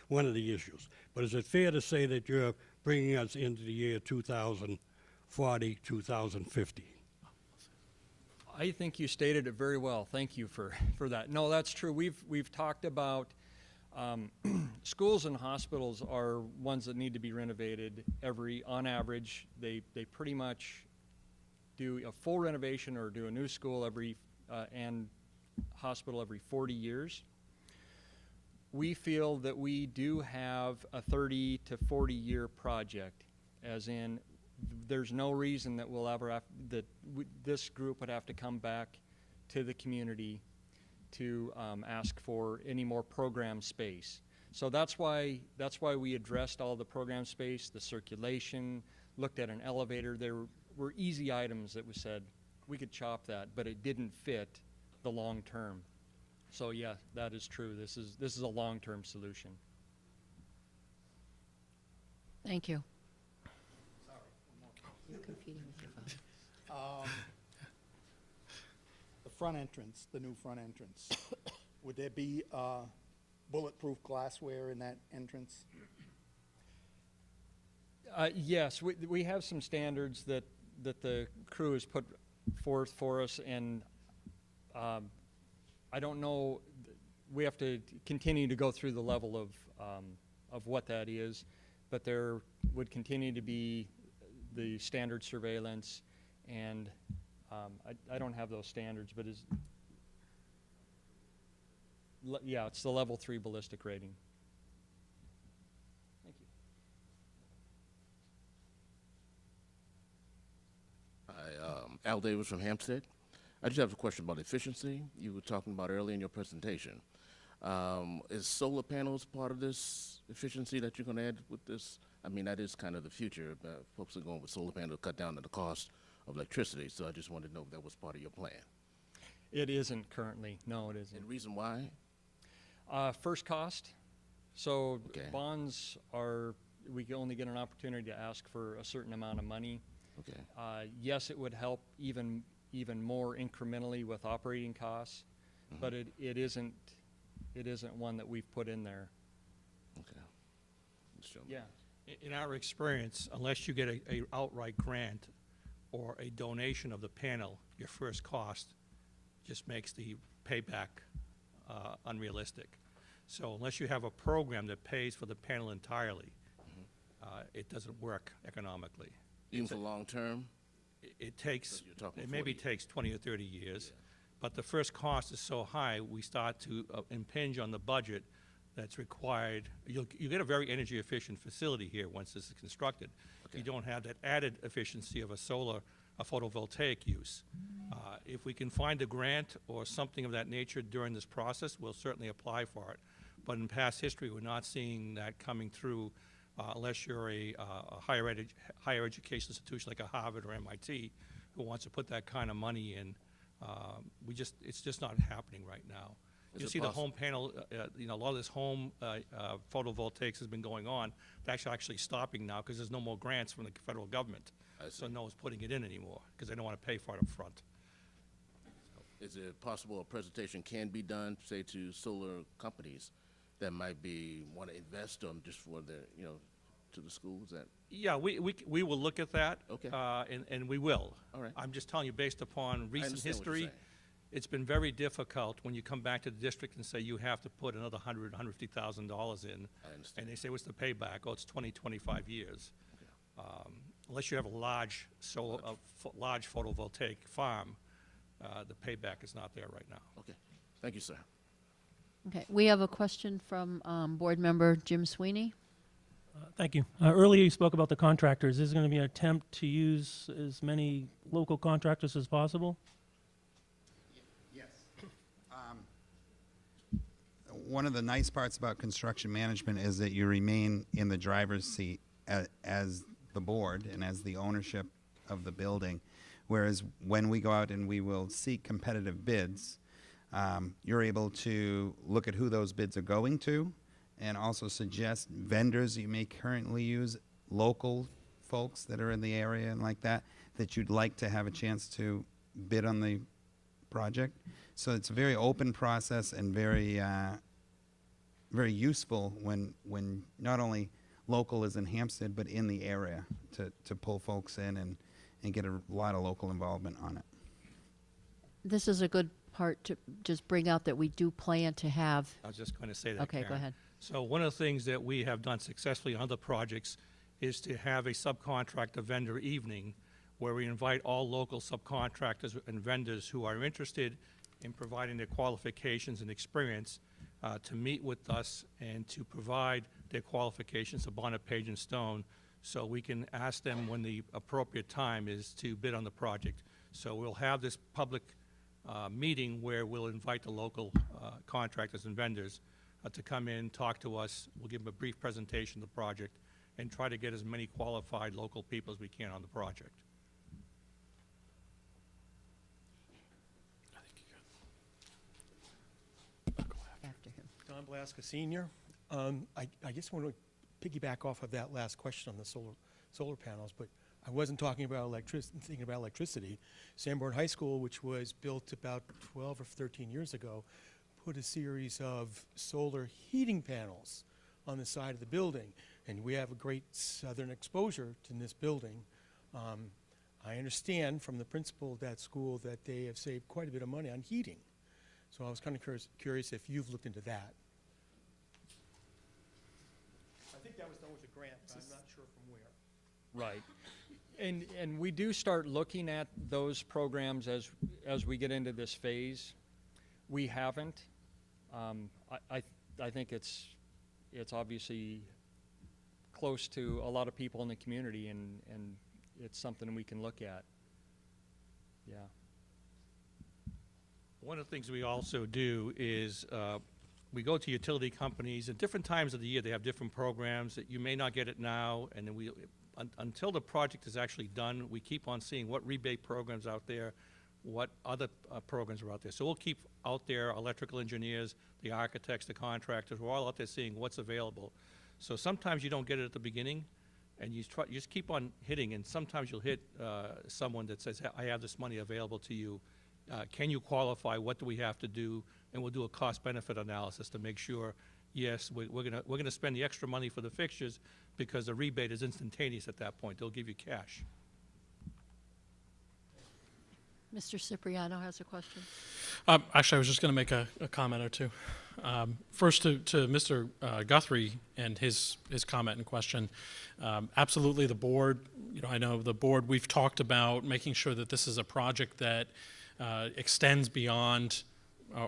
one of the issues. But is it fair to say that you're bringing us into the year 2040, 2050? I think you stated it very well. Thank you for that. No, that's true. We've talked about schools and hospitals are ones that need to be renovated on average. They pretty much do a full renovation or do a new school and hospital every 40 years. We feel that we do have a 30 to 40 year project, as in there's no reason that this group would have to come back to the community to ask for any more program space. So that's why we addressed all the program space, the circulation, looked at an elevator. There were easy items that we said we could chop that, but it didn't fit the long term. So yeah, that is true. This is a long-term solution. Thank you. You're competing with your phone. The front entrance, the new front entrance, would there be bulletproof glassware in that entrance? Yes, we have some standards that the crew has put forth for us, and I don't know, we have to continue to go through the level of what that is, but there would continue to be the standard surveillance and I don't have those standards, but yeah, it's the level 3 ballistic rating. Thank you. Hi, Al Davis from Hampstead. I just have a question about efficiency. You were talking about earlier in your presentation. Is solar panels part of this efficiency that you're going to add with this? I mean, that is kind of the future. Folks are going with solar panels to cut down on the cost of electricity, so I just wanted to know if that was part of your plan. It isn't currently. No, it isn't. And the reason why? First cost. So Okay. bonds are, we can only get an opportunity to ask for a certain amount of money. Okay. Yes, it would help even more incrementally with operating costs, but it isn't one that we've put in there. Okay. Just show me. Yeah. In our experience, unless you get a outright grant or a donation of the panel, your first cost just makes the payback unrealistic. So unless you have a program that pays for the panel entirely, it doesn't work economically. Even for long term? It takes, So you're talking it maybe 40 takes 20 or 30 years, Yeah. but the first cost is so high, we start to impinge on the budget that's required. You get a very energy efficient facility here once this is constructed. Okay. You don't have that added efficiency of a photovoltaic use. If we can find a grant or something of that nature during this process, we'll certainly apply for it. But in past history, we're not seeing that coming through unless you're a higher education institution like a Harvard or MIT who wants to put that kind of money in. It's just not happening right now. Is You it see the possi- home panel, a lot of this home photovoltaics has been going on. It's actually stopping now because there's no more grants from the federal government. I So see. no one's putting it in anymore because they don't want to pay for it up front. Is it possible a presentation can be done, say, to solar companies that might want to invest just for their, to the schools? That Yeah, we will look at that. Okay. And we will. All right. I'm just telling you, based upon recent understand what you're history, saying. it's been very difficult when you come back to the district and say you have to put another $150,000 in. I understand. And they say, what's the payback? Oh, it's 20, 25 years. Unless you have a large large photovoltaic farm, the payback is not there right now. Okay. Thank you, sir. Okay, we have a question from Board Member Jim Sweeney. Thank you. Earlier you spoke about the contractors. Is there going to be an attempt to use as many local contractors as possible? Yes. One of the nice parts about construction management is that you remain in the driver's seat as the board and as the ownership of the building. Whereas when we go out and we will seek competitive bids, you're able to look at who those bids are going to and also suggest vendors you may currently use, local folks that are in the area and like that you'd like to have a chance to bid on the project. So it's a very open process and very useful when not only local is in Hampstead, but in the area to pull folks in and get a lot of local involvement on it. This is a good part to just bring out that we do plan to have. I was just going to say that, Okay, go Karen. ahead. So one of the things that we have done successfully on other projects is to have a subcontractor vendor evening where we invite all local subcontractors and vendors who are interested in providing their qualifications and experience to meet with us and to provide their qualifications of Bonnet, Page and Stone, so we can ask them when the appropriate time is to bid on the project. So we'll have this public meeting where we'll invite the local contractors and vendors to come in, talk to us. We'll give them a brief presentation of the project and try to get as many qualified local people as we can on the project. After him. Don Blaska Senior. I just want to piggyback off of that last question on the solar panels, but I wasn't talking about thinking about electricity. Sanborn High School, which was built about 12 or 13 years ago, put a series of solar heating panels on the side of the building, and we have a great southern exposure to this building. I understand from the principal of that school that they have saved quite a bit of money on heating. So I was kind of curious if you've looked into that. I think that was done with a grant, but I'm not sure from where. Right. And we do start looking at those programs as we get into this phase. We haven't. I think it's obviously close to a lot of people in the community, and it's something we can look at. Yeah. One of the things we also do is we go to utility companies at different times of the year. They have different programs that you may not get it now, and then until the project is actually done, we keep on seeing what rebate programs out there, what other programs are out there. So we'll keep out there, electrical engineers, the architects, the contractors, we're all out there seeing what's available. So sometimes you don't get it at the beginning, and you just keep on hitting, and sometimes you'll hit someone that says, I have this money available to you. Can you qualify? What do we have to do? And we'll do a cost-benefit analysis to make sure, yes, we're gonna spend the extra money for the fixtures because the rebate is instantaneous at that point. They'll give you cash. Mr. Cipriano has a question. Actually, I was just going to make a comment or two. First, to Mr. Guthrie and his comment and question. Absolutely, the board. I know the board. We've talked about making sure that this is a project that extends beyond,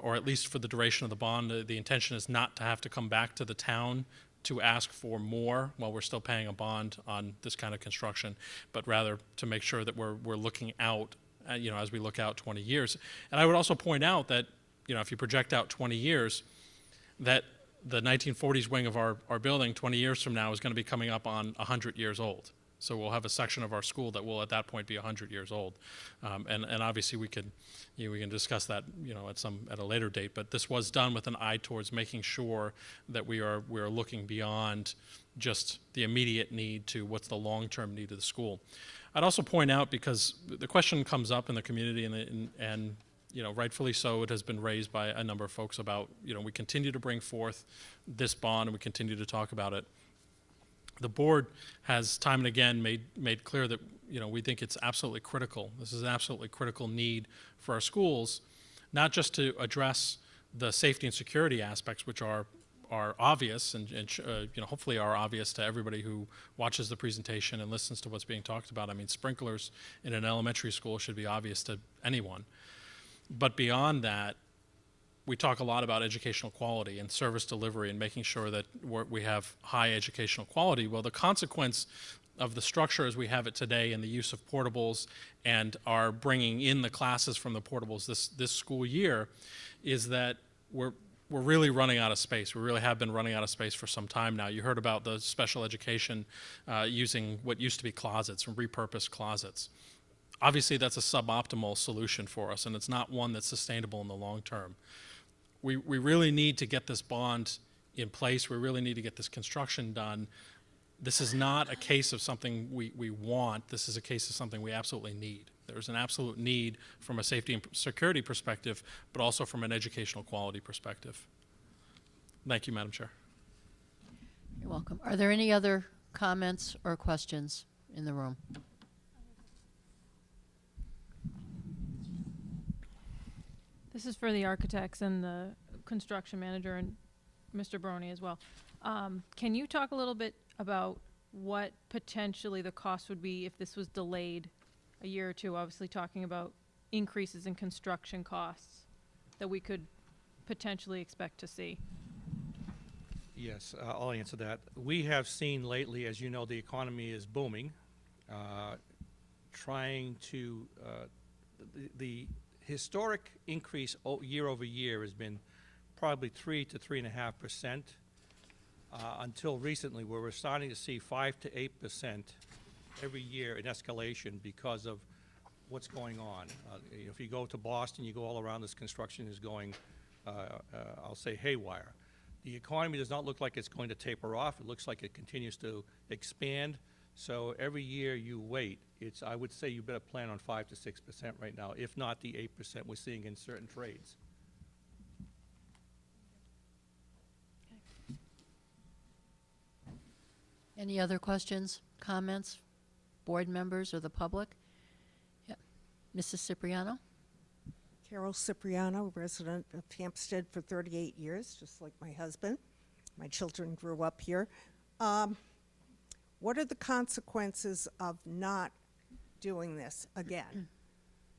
or at least for the duration of the bond. The intention is not to have to come back to the town to ask for more while we're still paying a bond on this kind of construction, but rather to make sure that we're looking out. As we look out 20 years. And I would also point out that, if you project out 20 years, that the 1940s wing of our building 20 years from now is going to be coming up on 100 years old. So we'll have a section of our school that will at that point be 100 years old. And obviously we can discuss that, at a later date, but this was done with an eye towards making sure that we are looking beyond just the immediate need to what's the long-term need of the school. I'd also point out, because the question comes up in the community, and rightfully so, it has been raised by a number of folks about, we continue to bring forth this bond and we continue to talk about it. The board has time and again made clear that, we think it's absolutely critical. This is an absolutely critical need for our schools, not just to address the safety and security aspects, which are obvious and hopefully are obvious to everybody who watches the presentation and listens to what's being talked about. I mean, sprinklers in an elementary school should be obvious to anyone. But beyond that, we talk a lot about educational quality and service delivery and making sure that we have high educational quality. Well, the consequence of the structure as we have it today and the use of portables and our bringing in the classes from the portables this school year is that we're really running out of space. We really have been running out of space for some time now. You heard about the special education using what used to be closets and repurposed closets. Obviously, that's a suboptimal solution for us, and it's not one that's sustainable in the long term. We really need to get this bond in place. We really need to get this construction done. This is not a case of something we want. This is a case of something we absolutely need. There's an absolute need from a safety and security perspective, but also from an educational quality perspective. Thank you, Madam Chair. You're welcome. Are there any other comments or questions in the room? This is for the architects and the construction manager and Mr. Brony as well. Can you talk a little bit about what potentially the cost would be if this was delayed a year or two? Obviously talking about increases in construction costs that we could potentially expect to see. Yes, I'll answer that. We have seen lately, as you know, the economy is booming. The historic increase year over year has been probably 3 to 3.5%. Until recently, where we're starting to see 5 to 8% every year in escalation because of what's going on. If you go to Boston, you go all around, this construction is going, I'll say, haywire. The economy does not look like it's going to taper off. It looks like it continues to expand. So every year you wait, I would say you better plan on 5 to 6% right now, if not the 8% we're seeing in certain trades. Any other questions, comments, board members or the public? Yep. Mrs. Cipriano? Carol Cipriano, resident of Hampstead for 38 years, just like my husband. My children grew up here. What are the consequences of not doing this again.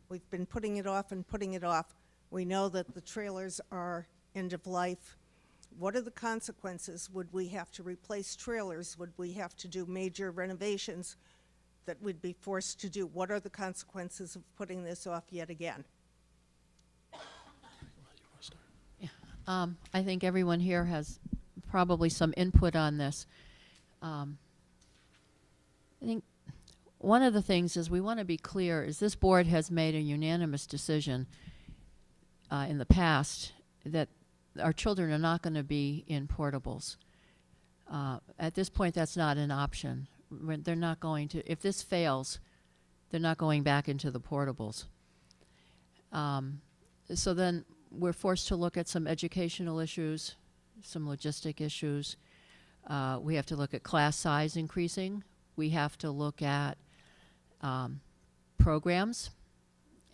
We've been putting it off and putting it off. We know that the trailers are end of life. What are the consequences? Would we have to replace trailers? Would we have to do major renovations that we'd be forced to do? What are the consequences of putting this off yet again? I think everyone here has probably some input on this. I think one of the things is we want to be clear is this board has made a unanimous decision in the past that our children are not going to be in portables. At this point, that's not an option. They're not going to, if this fails, they're not going back into the portables. So then we're forced to look at some educational issues, some logistic issues. We have to look at class size increasing. We have to look at programs,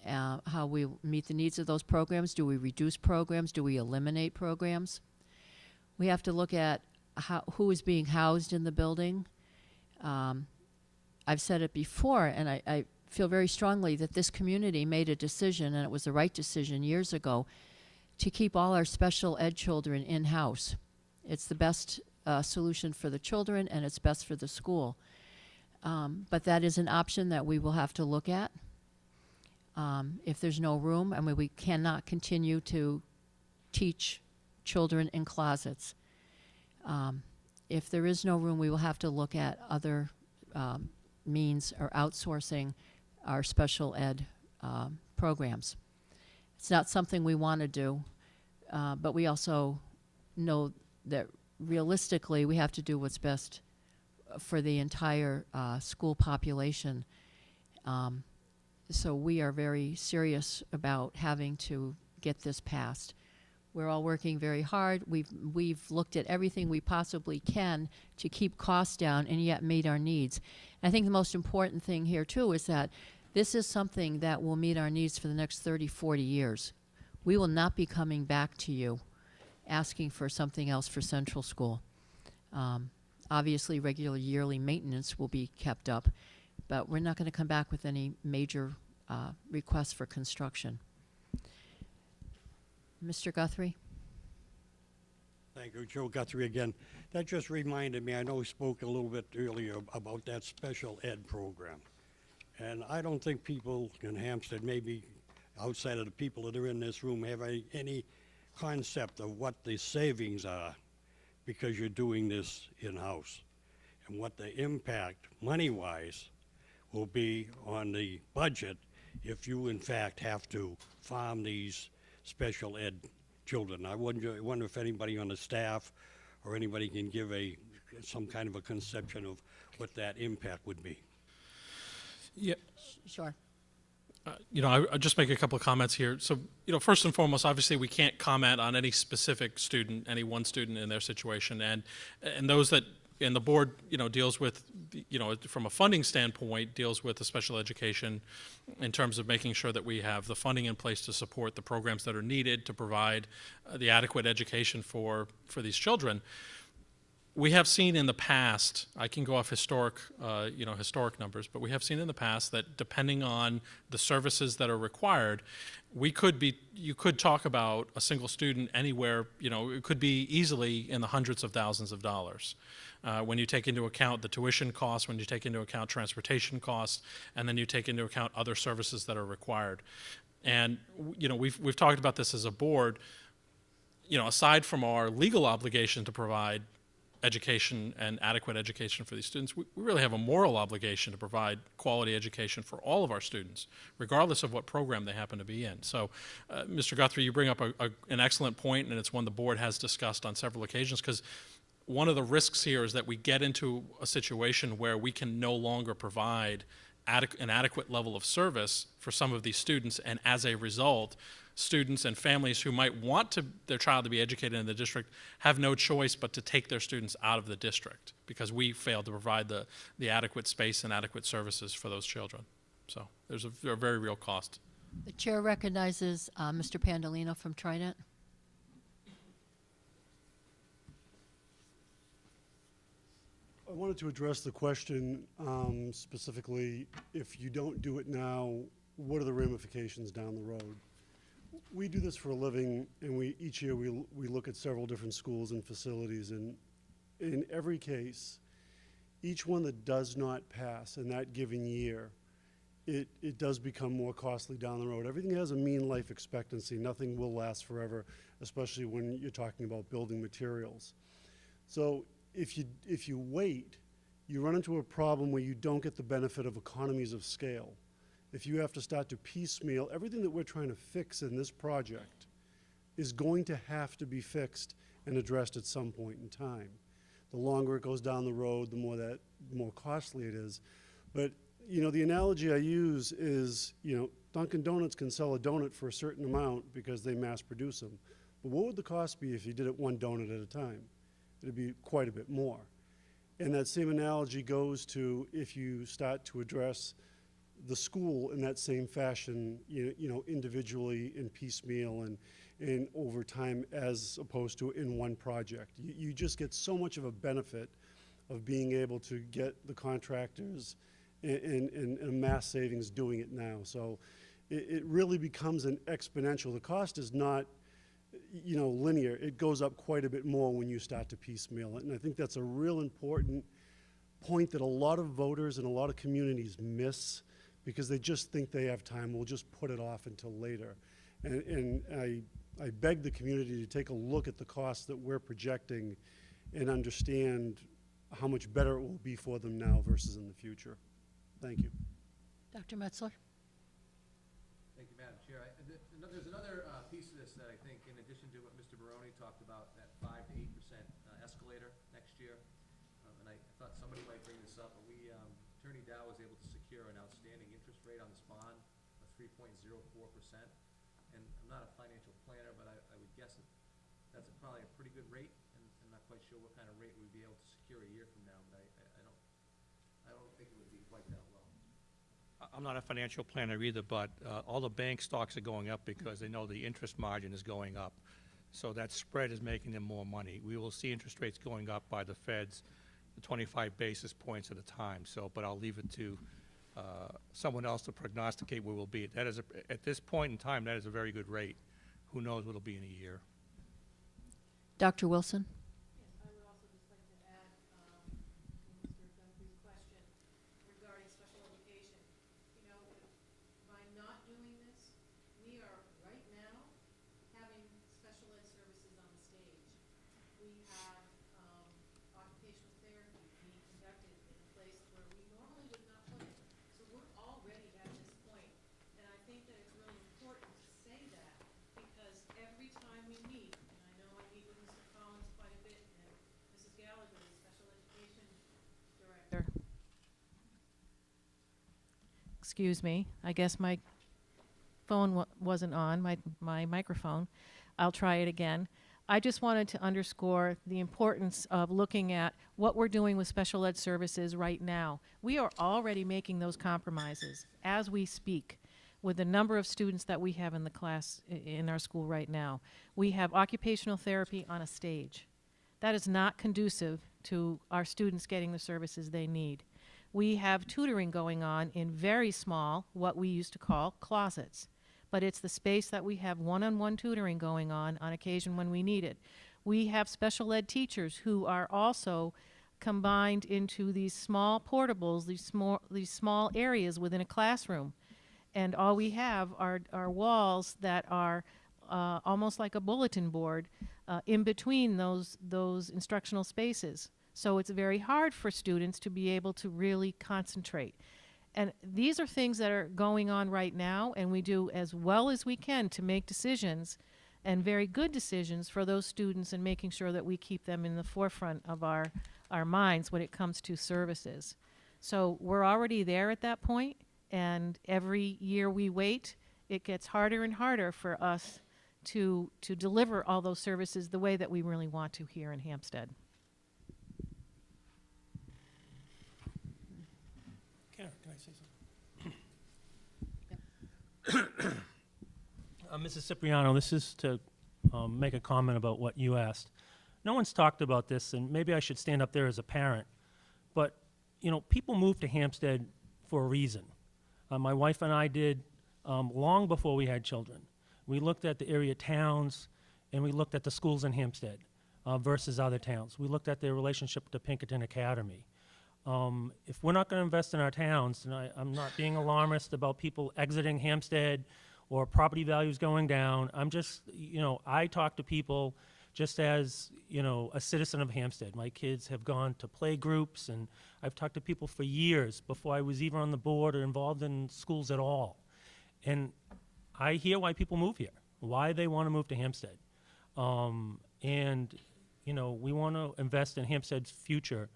how we meet the needs of those programs. Do we reduce programs? Do we eliminate programs? We have to look at who is being housed in the building. I've said it before, and I feel very strongly that this community made a decision, and it was the right decision years ago, to keep all our special ed children in-house. It's the best solution for the children, and it's best for the school. But that is an option that we will have to look at. If there's no room, I mean, we cannot continue to teach children in closets. If there is no room, we will have to look at other means or outsourcing our special ed programs. It's not something we want to do, but we also know that realistically we have to do what's best for the entire school population. So we are very serious about having to get this passed. We're all working very hard. We've looked at everything we possibly can to keep costs down and yet meet our needs. And I think the most important thing here too is that this is something that will meet our needs for the next 30, 40 years. We will not be coming back to you asking for something else for Central School. Obviously, regular yearly maintenance will be kept up, but we're not going to come back with any major requests for construction. Mr. Guthrie? Thank you, Joe Guthrie again. That just reminded me, I know we spoke a little bit earlier about that special ed program. And I don't think people in Hampstead, maybe outside of the people that are in this room, have any concept of what the savings are because you're doing this in-house, and what the impact, money-wise, will be on the budget if you, in fact, have to farm these special ed children. I wonder if anybody on the staff or anybody can give some kind of a conception of what that impact would be. Yeah. Sure. I'll just make a couple of comments here. So, first and foremost, obviously we can't comment on any specific student, any one student in their situation, and those that, and the board, deals with, from a funding standpoint, deals with the special education in terms of making sure that we have the funding in place to support the programs that are needed to provide the adequate education for these children. We have seen in the past, I can go off historic numbers, but we have seen in the past that depending on the services that are required, you could talk about a single student anywhere, it could be easily in the hundreds of thousands of dollars. When you take into account the tuition costs, when you take into account transportation costs, and then you take into account other services that are required. And, we've talked about this as a board, aside from our legal obligation to provide education and adequate education for these students, we really have a moral obligation to provide quality education for all of our students, regardless of what program they happen to be in. So, Mr. Guthrie, you bring up an excellent point, and it's one the board has discussed on several occasions, because one of the risks here is that we get into a situation where we can no longer provide an adequate level of service for some of these students, and as a result, students and families who might want their child to be educated in the district have no choice but to take their students out of the district because we failed to provide the adequate space and adequate services for those children. So there's a very real cost. The chair recognizes Mr. Pandolino from Trident. I wanted to address the question specifically, if you don't do it now, what are the ramifications down the road? We do this for a living, and each year we look at several different schools and facilities, and in every case, each one that does not pass in that given year, it does become more costly down the road. Everything has a mean life expectancy. Nothing will last forever, especially when you're talking about building materials. So if you wait, you run into a problem where you don't get the benefit of economies of scale. If you have to start to piecemeal, everything that we're trying to fix in this project is going to have to be fixed and addressed at some point in time. The longer it goes down the road, the more costly it is. But you know, the analogy I use is, you know, Dunkin' Donuts can sell a donut for a certain amount because they mass produce them. But what would the cost be if you did it one donut at a time? It'd be quite a bit more. And that same analogy goes to if you start to address the school in that same fashion, you know, individually and piecemeal and over time, as opposed to in one project. You just get so much of a benefit of being able to get the contractors and a mass savings doing it now. So it really becomes an exponential. The cost is not, you know, linear. It goes up quite a bit more when you start to piecemeal it. And I think that's a real important point that a lot of voters and a lot of communities miss because they just think they have time. We'll just put it off until later. And I beg the community to take a look at the costs that we're projecting and understand how much better it will be for them now versus in the future. Thank you. Dr. Metzler? Thank you, Madam Chair. There's another piece of this that I think, in addition to what Mr. Barone talked about, that 5 to 8% escalator next year, and I thought somebody might bring this up, but Attorney Dow was able to secure an outstanding interest rate on this bond of 3.04%, and I'm not a financial planner, but I would guess that that's probably a pretty good rate, and I'm not quite sure what kind of rate we'd be able to secure a year from now, but I don't think it would be quite that low. I'm not a financial planner either, but all the bank stocks are going up because they know the interest margin is going up. So that spread is making them more money. We will see interest rates going up by the feds, 25 basis points at a time. So, but I'll leave it to someone else to prognosticate where we'll be. That is, at this point in time, that is a very good rate. Who knows what it'll be in a year? Dr. Wilson? I would also just like to add to Mr. Dunphy's question regarding special education. You know, by not doing this, we are right now having special ed services on the stage. We have occupational therapy being conducted in a place where we normally would not put it. So we're already at this point, and I think that it's really important to say that because every time we meet, and I know I meet with Mr. Collins quite a bit and Mrs. Gallagher, the special education director. Excuse me, I guess my phone wasn't on, my microphone. I'll try it again. I just wanted to underscore the importance of looking at what we're doing with special ed services right now. We are already making those compromises as we speak with the number of students that we have in the class in our school right now. We have occupational therapy on a stage. That is not conducive to our students getting the services they need. We have tutoring going on in very small, what we used to call closets. But it's the space that we have one-on-one tutoring going on occasion when we need it. We have special ed teachers who are also combined into these small portables, these small areas within a classroom. And all we have are walls that are almost like a bulletin board in between those instructional spaces. So it's very hard for students to be able to really concentrate. And these are things that are going on right now, and we do as well as we can to make decisions, and very good decisions for those students, and making sure that we keep them in the forefront of our minds when it comes to services. So we're already there at that point, and every year we wait, it gets harder and harder for us to deliver all those services the way that we really want to here in Hampstead. Can I say something? Mrs. Cipriano, this is to make a comment about what you asked. No one's talked about this, and maybe I should stand up there as a parent, But, you know, people move to Hampstead for a reason. My wife and I did long before we had children. We looked at the area towns, and we looked at the schools in Hampstead versus other towns. We looked at their relationship to Pinkerton Academy. If we're not going to invest in our towns, and I'm not being alarmist about people exiting Hampstead or property values going down, I'm just, you know, I talk to people just as, you know, a citizen of Hampstead. My kids have gone to play groups, and I've talked to people for years before I was even on the board or involved in schools at all. And I hear why people move here, why they want to move to Hampstead. And, you know, we want to invest in Hampstead's future.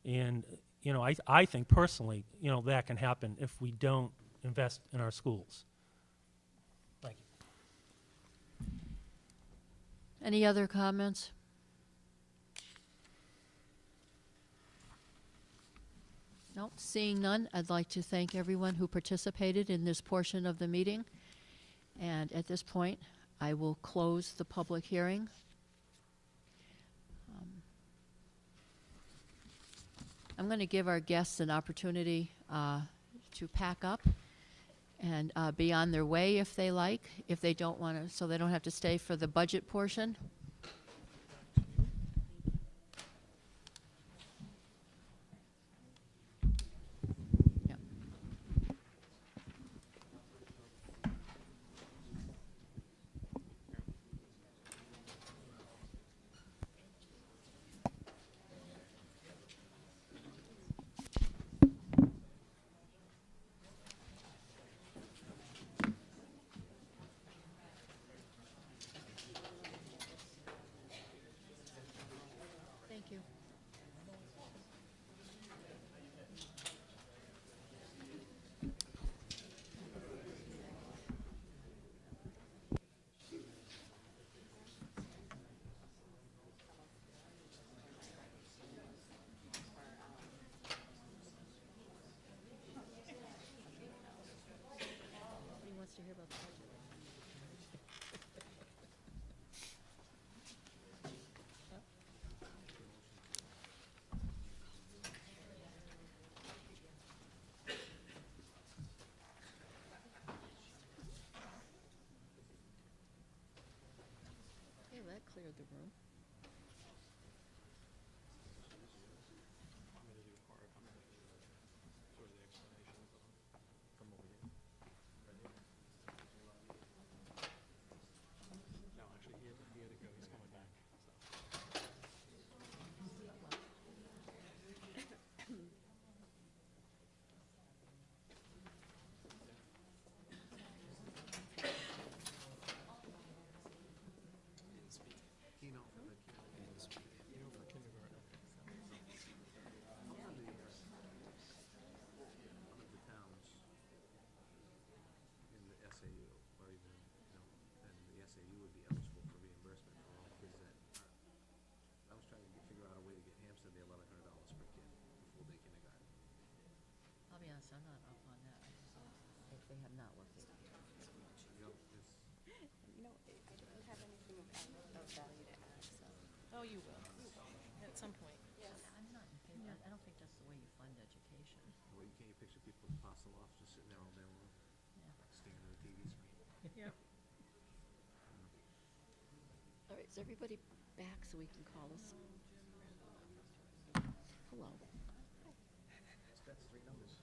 And, you know, I think personally, you know, that can happen if we don't invest in our schools. Thank you. Any other comments? No, seeing none, I'd like to thank everyone who participated in this portion of the meeting. And at this point, I will close the public hearing. I'm going to give our guests an opportunity to pack up and be on their way if they like, if they don't want to, so they don't have to stay for the budget portion. Yep. Thank you. Nobody wants to hear about the budget. Okay, well, that cleared the room. I'll be honest, I'm not up on that. If they have not looked at it. You know, I don't have anything of value to add, so. Oh, you will, at some point. Yes. I'm not in favor. I don't think that's the way you fund education. Well, you can't picture people with parcel off just sitting there all day long, Yeah. staring at a TV screen. Yep. All right, is everybody back so we can call this? Hello. That's three numbers.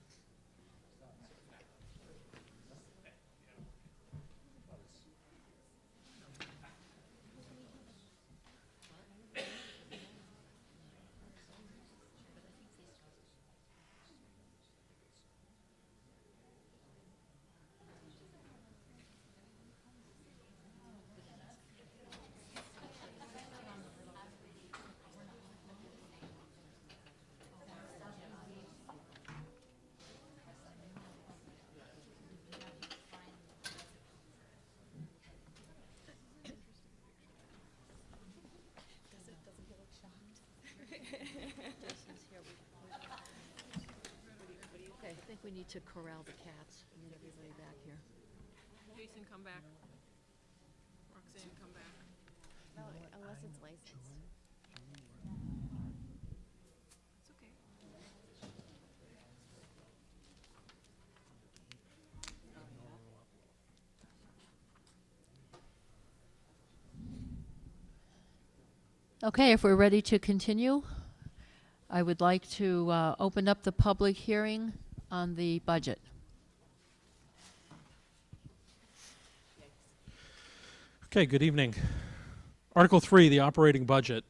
Jason's here. Okay, I think we need to corral the cats and get everybody back here. Jason, come back. Roxanne, come back. No, unless it's licensed. It's okay. Okay, if we're ready to continue, I would like to open up the public hearing on the budget. Okay, good evening. Article 3, the operating budget.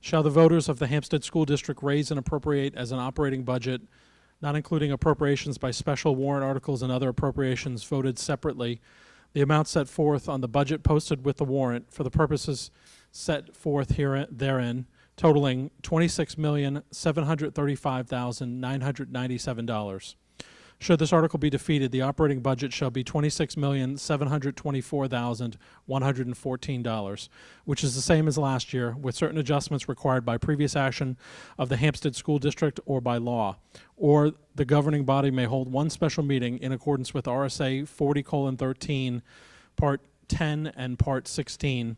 Shall the voters of the Hampstead School District raise and appropriate as an operating budget, not including appropriations by special warrant articles and other appropriations voted separately, the amount set forth on the budget posted with the warrant for the purposes set forth therein, totaling $26,735,997. Should this article be defeated, the operating budget shall be $26,724,114, which is the same as last year, with certain adjustments required by previous action of the Hampstead School District or by law. Or the governing body may hold one special meeting in accordance with RSA 40:13, Part 10 and Part 16,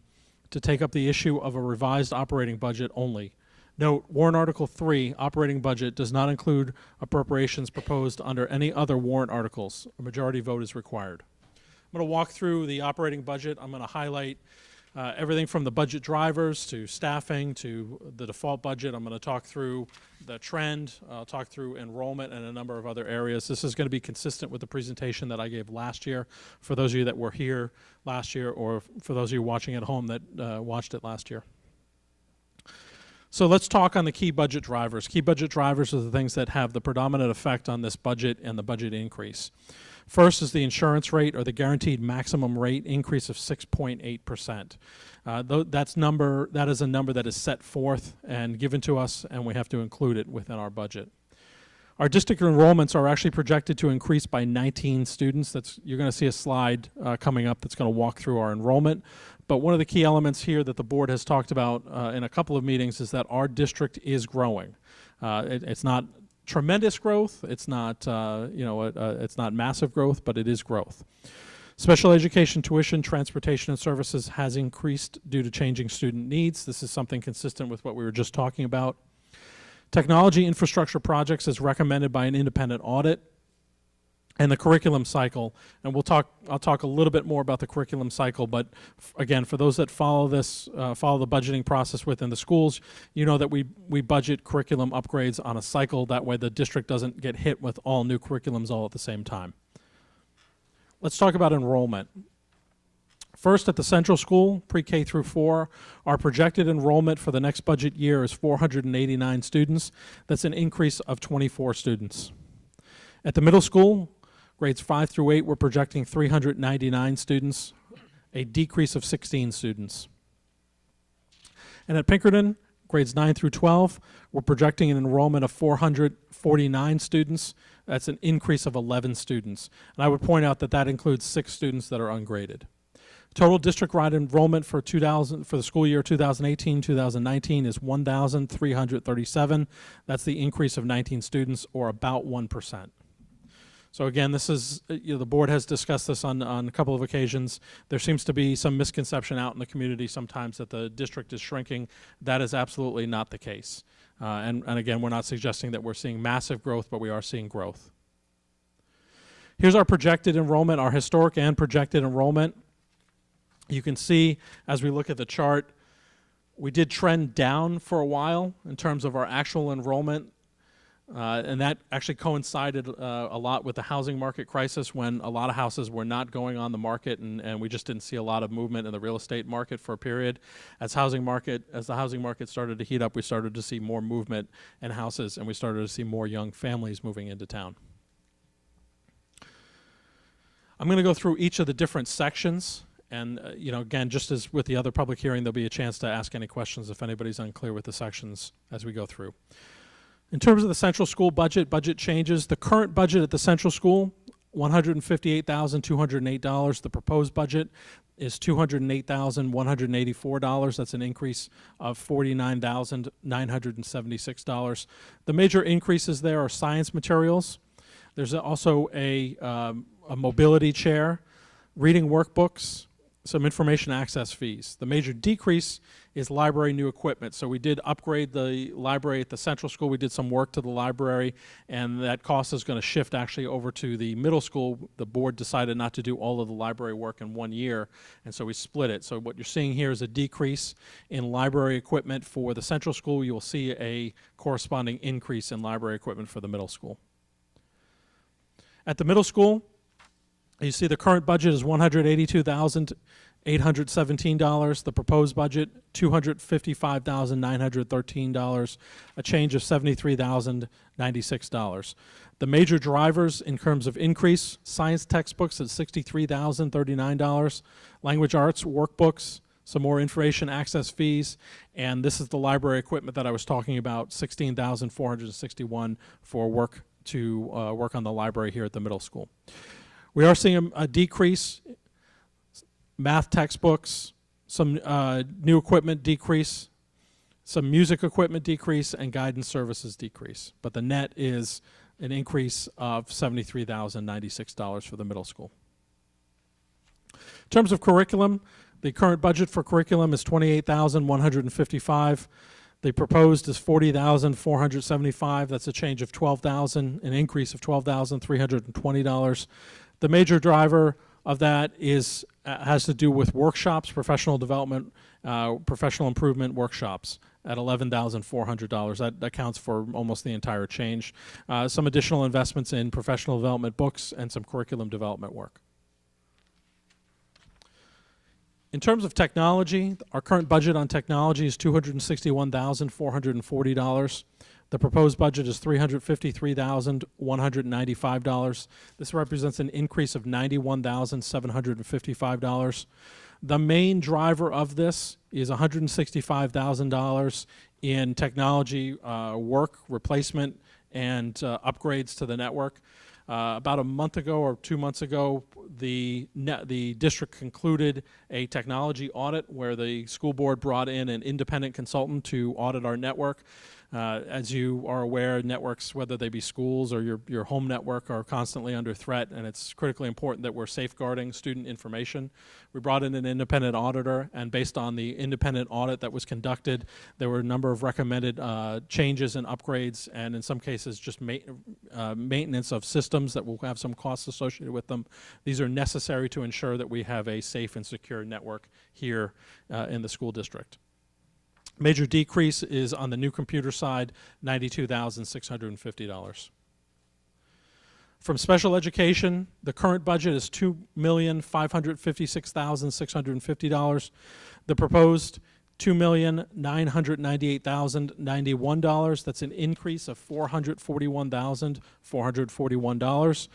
to take up the issue of a revised operating budget only. Note, warrant Article 3, operating budget, does not include appropriations proposed under any other warrant articles. A majority vote is required. I'm going to walk through the operating budget. I'm going to highlight everything from the budget drivers to staffing to the default budget. I'm going to talk through the trend, talk through enrollment and a number of other areas. This is going to be consistent with the presentation that I gave last year for those of you that were here last year, or for those of you watching at home that watched it last year. So let's talk on the key budget drivers. Key budget drivers are the things that have the predominant effect on this budget and the budget increase. First is the insurance rate, or the guaranteed maximum rate increase of 6.8%. That is a number that is set forth and given to us, and we have to include it within our budget. Our district enrollments are actually projected to increase by 19 students. You're going to see a slide coming up that's going to walk through our enrollment. But one of the key elements here that the board has talked about in a couple of meetings is that our district is growing. It's not tremendous growth. It's not, it's not massive growth, but it is growth. Special education tuition, transportation, and services has increased due to changing student needs. This is something consistent with what we were just talking about. Technology infrastructure projects as recommended by an independent audit. And the curriculum cycle, and I'll talk a little bit more about the curriculum cycle, but again, for those that follow this, follow the budgeting process within the schools, you know that we budget curriculum upgrades on a cycle. That way the district doesn't get hit with all new curriculums all at the same time. Let's talk about enrollment. First, at the central school, pre-K through 4, our projected enrollment for the next budget year is 489 students. That's an increase of 24 students. At the middle school, grades 5 through 8, we're projecting 399 students, a decrease of 16 students. And at Pinkerton, grades 9 through 12, we're projecting an enrollment of 449 students. That's an increase of 11 students. And I would point out that that includes 6 students that are ungraded. Total district-wide enrollment for the school year 2018-2019 is 1,337. That's the increase of 19 students, or about 1%. So again, this is, the board has discussed this on a couple of occasions. There seems to be some misconception out in the community sometimes that the district is shrinking. That is absolutely not the case. And again, we're not suggesting that we're seeing massive growth, but we are seeing growth. Here's our projected enrollment, our historic and projected enrollment. You can see, as we look at the chart, we did trend down for a while in terms of our actual enrollment. And that actually coincided a lot with the housing market crisis, when a lot of houses were not going on the market, and we just didn't see a lot of movement in the real estate market for a period. As the housing market started to heat up, we started to see more movement in houses, and we started to see more young families moving into town. I'm going to go through each of the different sections, and again, just as with the other public hearing, there'll be a chance to ask any questions if anybody's unclear with the sections as we go through. In terms of the central school budget changes. The current budget at the central school, $158,208. The proposed budget is $208,184. That's an increase of $49,976. The major increases there are science materials. There's also a mobility chair, reading workbooks, some information access fees. The major decrease is library new equipment. So we did upgrade the library at the central school. We did some work to the library, and that cost is going to shift actually over to the middle school. The board decided not to do all of the library work in 1 year, and so we split it. So what you're seeing here is a decrease in library equipment for the central school. You will see a corresponding increase in library equipment for the middle school. At the middle school, you see the current budget is $182,817. The proposed budget, $255,913, a change of $73,096. The major drivers in terms of increase: science textbooks at $63,039, language arts workbooks, some more information access fees, and this is the library equipment that I was talking about, $16,461 for work on the library here at the middle school. We are seeing a decrease, math textbooks, some new equipment decrease, some music equipment decrease, and guidance services decrease. But the net is an increase of $73,096 for the middle school. In terms of curriculum, the current budget for curriculum is $28,155. The proposed is $40,475. That's a change of $12,000, an increase of $12,320. The major driver of that is has to do with workshops, professional development, professional improvement workshops at $11,400. That accounts for almost the entire change. Some additional investments in professional development books and some curriculum development work. In terms of technology, our current budget on technology is $261,440. The proposed budget is $353,195. This represents an increase of $91,755. The main driver of this is $165,000 in technology work, replacement, and upgrades to the network. About a month ago or 2 months ago, the district concluded a technology audit where the school board brought in an independent consultant to audit our network. As you are aware, networks, whether they be schools or your home network, are constantly under threat, and it's critically important that we're safeguarding student information. We brought in an independent auditor, and based on the independent audit that was conducted, there were a number of recommended changes and upgrades, and in some cases just maintenance of systems that will have some costs associated with them. These are necessary to ensure that we have a safe and secure network here in the school district. Major decrease is on the new computer side, $92,650. From special education, the current budget is $2,556,650. The proposed $2,998,091. That's an increase of $441,441.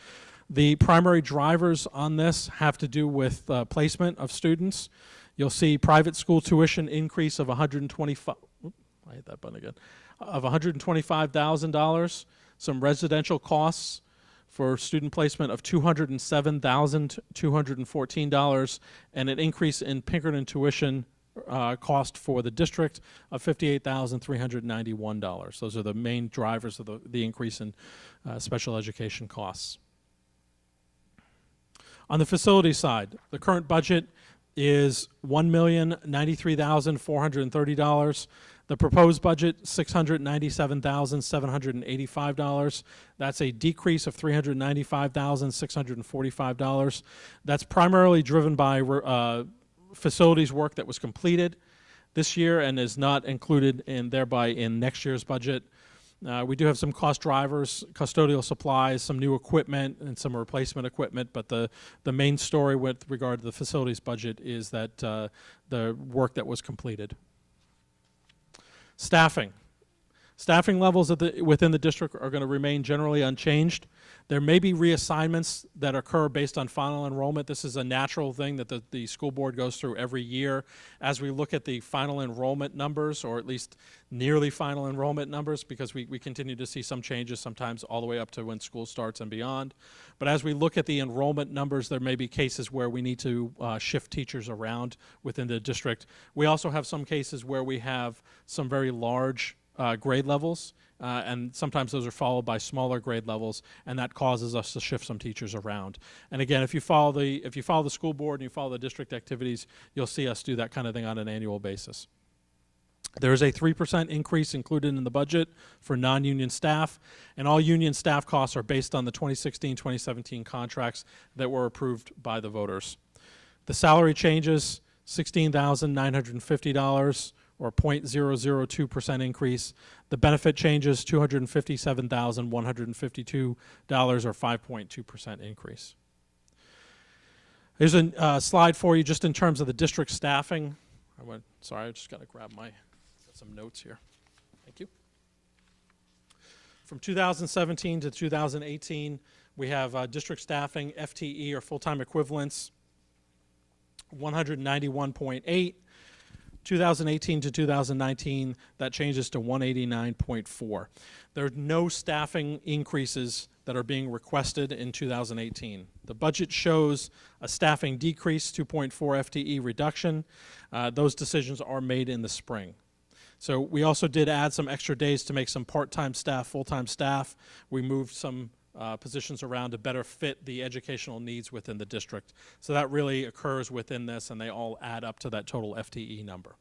The primary drivers on this have to do with placement of students. You'll see private school tuition increase of $125,000. Some residential costs for student placement of $207,214, and an increase in Pinkerton tuition cost for the district of $58,391. Those are the main drivers of the increase in special education costs. On the facility side, the current budget is $1,093,430. The proposed budget, $697,785. That's a decrease of $395,645. That's primarily driven by facilities work that was completed this year and is not included in next year's budget. We do have some cost drivers, custodial supplies, some new equipment, and some replacement equipment, but the main story with regard to the facilities budget is that the work that was completed. Staffing. Staffing levels within the district are going to remain generally unchanged. There may be reassignments that occur based on final enrollment. This is a natural thing that the school board goes through every year. As we look at the final enrollment numbers, or at least nearly final enrollment numbers, because we continue to see some changes sometimes all the way up to when school starts and beyond. But as we look at the enrollment numbers, there may be cases where we need to shift teachers around within the district. We also have some cases where we have some very large grade levels, and sometimes those are followed by smaller grade levels, and that causes us to shift some teachers around. And again, if you follow the school board and you follow the district activities, you'll see us do that kind of thing on an annual basis. There is a 3% increase included in the budget for non-union staff, and all union staff costs are based on the 2016-2017 contracts that were approved by the voters. The salary changes, $16,950, or 0.002% increase. The benefit changes, $257,152, or 5.2% increase. Here's a slide for you just in terms of the district staffing. Sorry, I just got to grab some notes here. Thank you. From 2017 to 2018, we have district staffing, FTE, or full-time equivalents, 191.8. 2018 to 2019, that changes to 189.4. There are no staffing increases that are being requested in 2018. The budget shows a staffing decrease, 2.4 FTE reduction. Those decisions are made in the spring. So we also did add some extra days to make some part-time staff, full-time staff. We moved some positions around to better fit the educational needs within the district. So that really occurs within this, and they all add up to that total FTE number.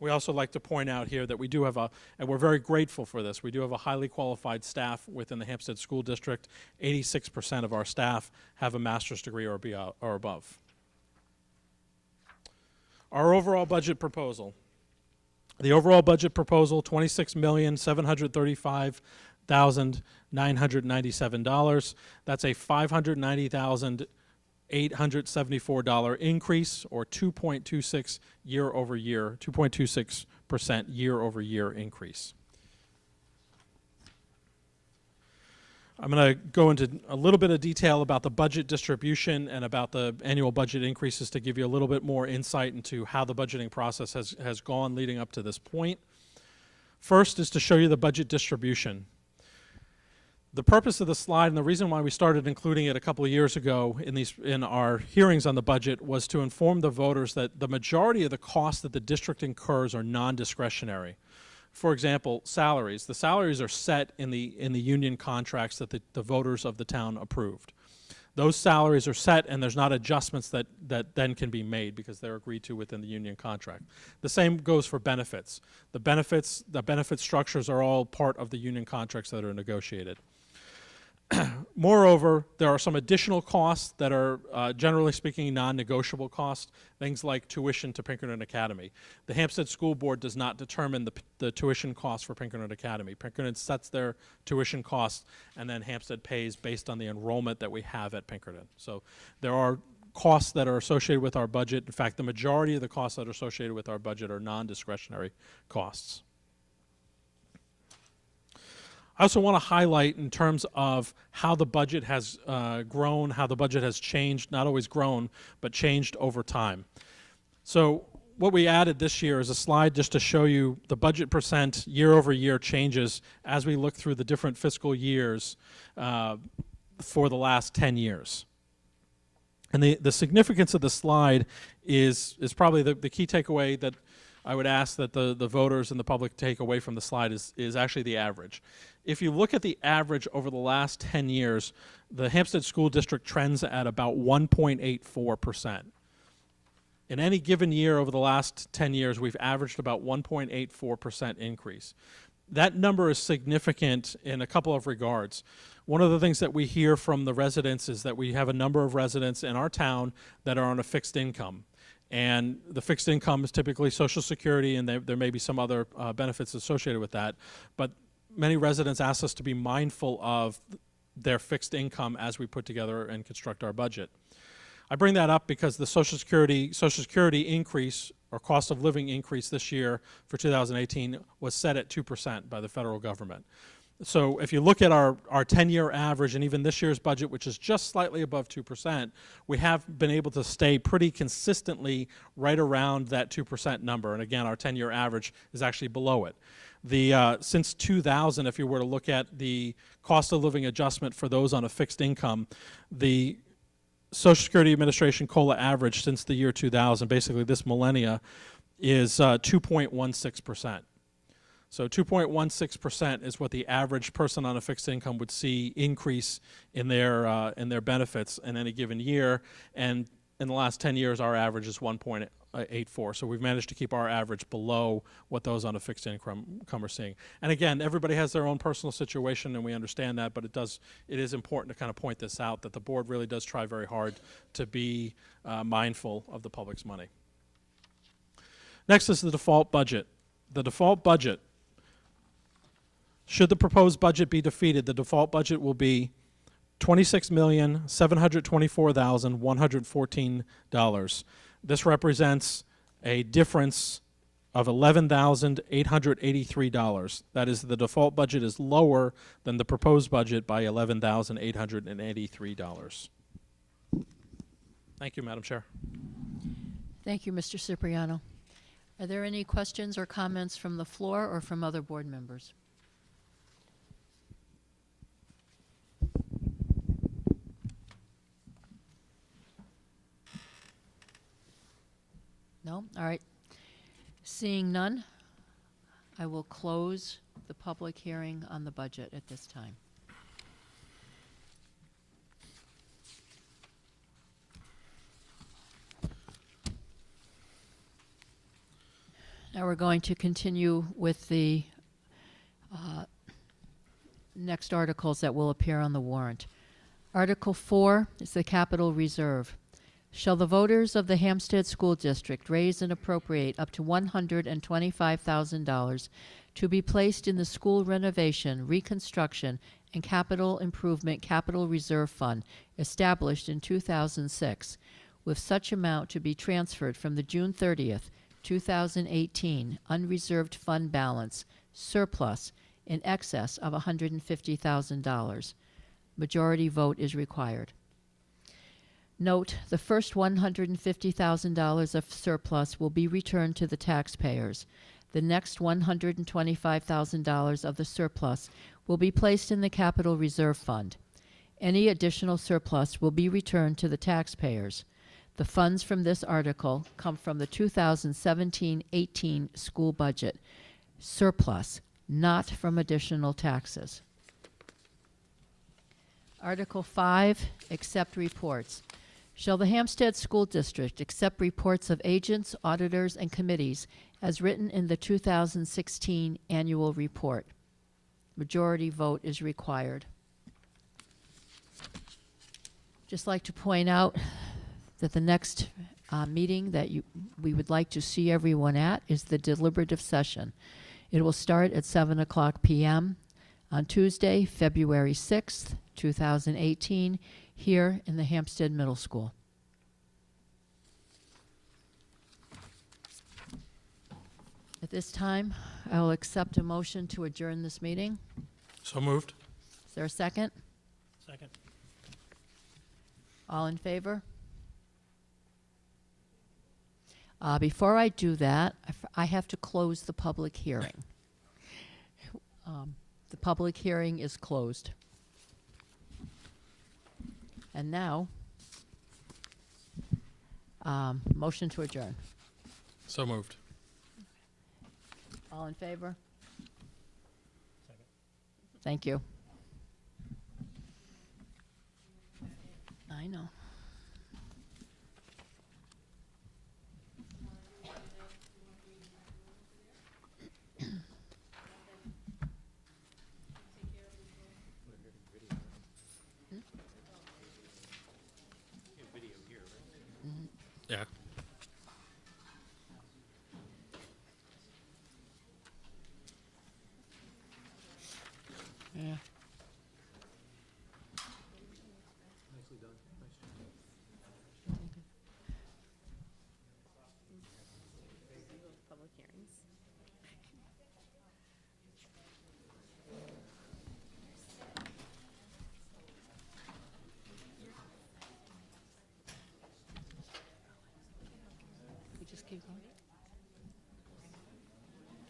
We also like to point out here that we do have and we're very grateful for this, we do have a highly qualified staff within the Hampstead School District. 86% of our staff have a master's degree or above. Our overall budget proposal. The overall budget proposal, $26,735,997. That's a $590,874 increase, or 2.26 year-over-year, 2.26% year-over-year increase. I'm going to go into a little bit of detail about the budget distribution and about the annual budget increases to give you a little bit more insight into how the budgeting process has gone leading up to this point. First is to show you the budget distribution. The purpose of the slide, and the reason why we started including it a couple of years ago in our hearings on the budget, was to inform the voters that the majority of the costs that the district incurs are non-discretionary. For example, salaries. The salaries are set in the union contracts that the voters of the town approved. Those salaries are set, and there's not adjustments that then can be made because they're agreed to within the union contract. The same goes for benefits. The benefit structures are all part of the union contracts that are negotiated. Moreover, there are some additional costs that are, generally speaking, non-negotiable costs, things like tuition to Pinkerton Academy. The Hampstead School Board does not determine the tuition costs for Pinkerton Academy. Pinkerton sets their tuition costs, and then Hampstead pays based on the enrollment that we have at Pinkerton. So there are costs that are associated with our budget. In fact, the majority of the costs that are associated with our budget are non-discretionary costs. I also want to highlight in terms of how the budget has grown, how the budget has changed, not always grown, but changed over time. So what we added this year is a slide just to show you the budget percent year-over-year changes as we look through the different fiscal years for the last 10 years. And the significance of the slide is probably the key takeaway that I would ask that the voters and the public take away from the slide is actually the average. If you look at the average over the last 10 years, the Hampstead School District trends at about 1.84%. In any given year over the last 10 years, we've averaged about 1.84% increase. That number is significant in a couple of regards. One of the things that we hear from the residents is that we have a number of residents in our town that are on a fixed income. And the fixed income is typically Social Security, and there may be some other benefits associated with that. But many residents ask us to be mindful of their fixed income as we put together and construct our budget. I bring that up because the Social Security increase, or cost of living increase this year for 2018, was set at 2% by the federal government. So if you look at our 10-year average, and even this year's budget, which is just slightly above 2%, we have been able to stay pretty consistently right around that 2% number. And again, our 10-year average is actually below it. Since 2000, if you were to look at the cost of living adjustment for those on a fixed income, the Social Security Administration COLA average since the year 2000, basically this millennia, is 2.16%. So 2.16% is what the average person on a fixed income would see increase in their benefits in any given year. And in the last 10 years, our average is 1.84. So we've managed to keep our average below what those on a fixed income are seeing. And again, everybody has their own personal situation, and we understand that, but it is important to kind of point this out, that the board really does try very hard to be mindful of the public's money. Next is the default budget. The default budget, should the proposed budget be defeated, the default budget will be $26,724,114. This represents a difference of $11,883. That is, the default budget is lower than the proposed budget by $11,883. Thank you, Madam Chair. Thank you, Mr. Cipriano. Are there any questions or comments from the floor or from other board members? No? All right. Seeing none, I will close the public hearing on the budget at this time. Now we're going to continue with the next articles that will appear on the warrant. Article 4 is the capital reserve. Shall the voters of the Hampstead School District raise and appropriate up to $125,000 to be placed in the school renovation, reconstruction, and capital improvement capital reserve fund established in 2006, with such amount to be transferred from the June 30th, 2018 unreserved fund balance surplus in excess of $150,000. Majority vote is required. Note, the first $150,000 of surplus will be returned to the taxpayers. The next $125,000 of the surplus will be placed in the Capital Reserve Fund. Any additional surplus will be returned to the taxpayers. The funds from this article come from the 2017-18 school budget surplus, not from additional taxes. Article 5, accept reports. Shall the Hampstead School District accept reports of agents, auditors, and committees as written in the 2016 annual report? Majority vote is required. Just like to point out that the next meeting that we would like to see everyone at is the deliberative session. It will start at 7:00 p.m. on Tuesday, February 6th, 2018, here in the Hampstead Middle School. At this time, I will accept a motion to adjourn this meeting. So moved. Is there a second? Second. All in favor? Before I do that, I have to close the public hearing. The public hearing is closed. And now, motion to adjourn. So moved. All in favor? Second. Thank you. I know. Yeah. Yeah. Nicely done. Nice job. Public hearings. We just keep going.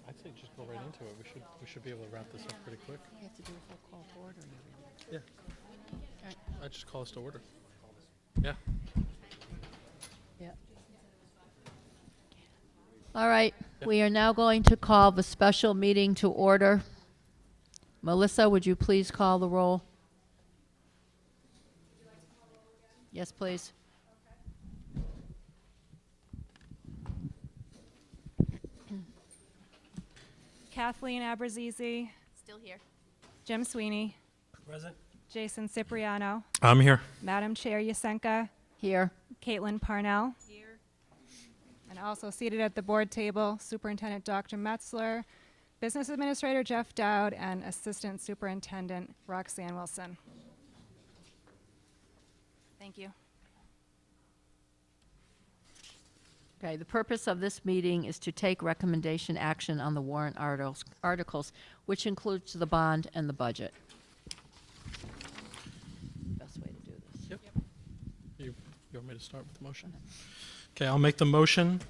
I'd say just go right into it. We should be able to wrap this up pretty quick. We have to do a full call to order and everything. Yeah. All right. I'd just call us to order. Yeah. Yeah. All right, we are now going to call the special meeting to order. Melissa, would you please call the roll? Yes, please. Kathleen Abrazizi, Still here. Jim Sweeney, Present. Jason Cipriano, I'm here. Madam Chair Yasenka, Here. Caitlin Parnell. Here. And also seated at the board table, Superintendent Dr. Metzler, Business Administrator Jeff Dowd, and Assistant Superintendent Roxanne Wilson. Thank you. Okay, the purpose of this meeting is to take recommendation action on the warrant articles, which includes the bond and the budget. Best way to do this. Yep. You want me to start with the motion? Okay, I'll make the motion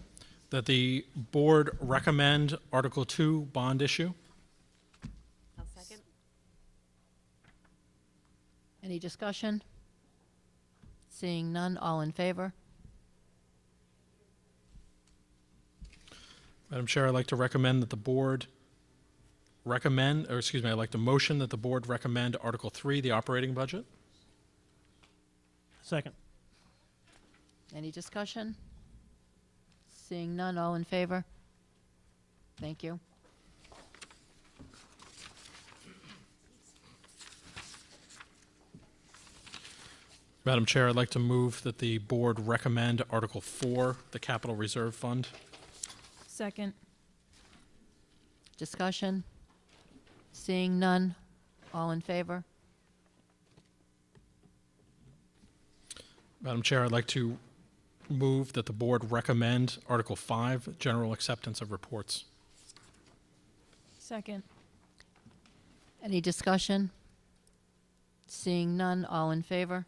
that the board recommend Article 2 bond issue. I'll second. Any discussion? Seeing none, all in favor? Madam Chair, I'd like to recommend that the board I'd like to motion that the board recommend Article 3, the operating budget. Second. Any discussion? Seeing none, all in favor? Thank you. Madam Chair, I'd like to move that the board recommend Article 4, the capital reserve fund. Second. Discussion? Seeing none, all in favor? Madam Chair, I'd like to move that the board recommend Article 5, general acceptance of reports. Second. Any discussion? Seeing none, all in favor?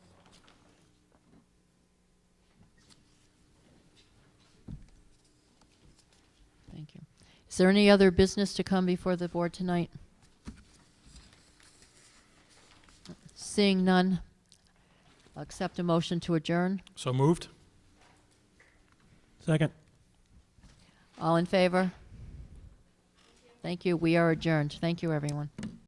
Thank you. Is there any other business to come before the board tonight? Seeing none, I'll accept a motion to adjourn. So moved. Second. All in favor? Thank you. We are adjourned. Thank you, everyone.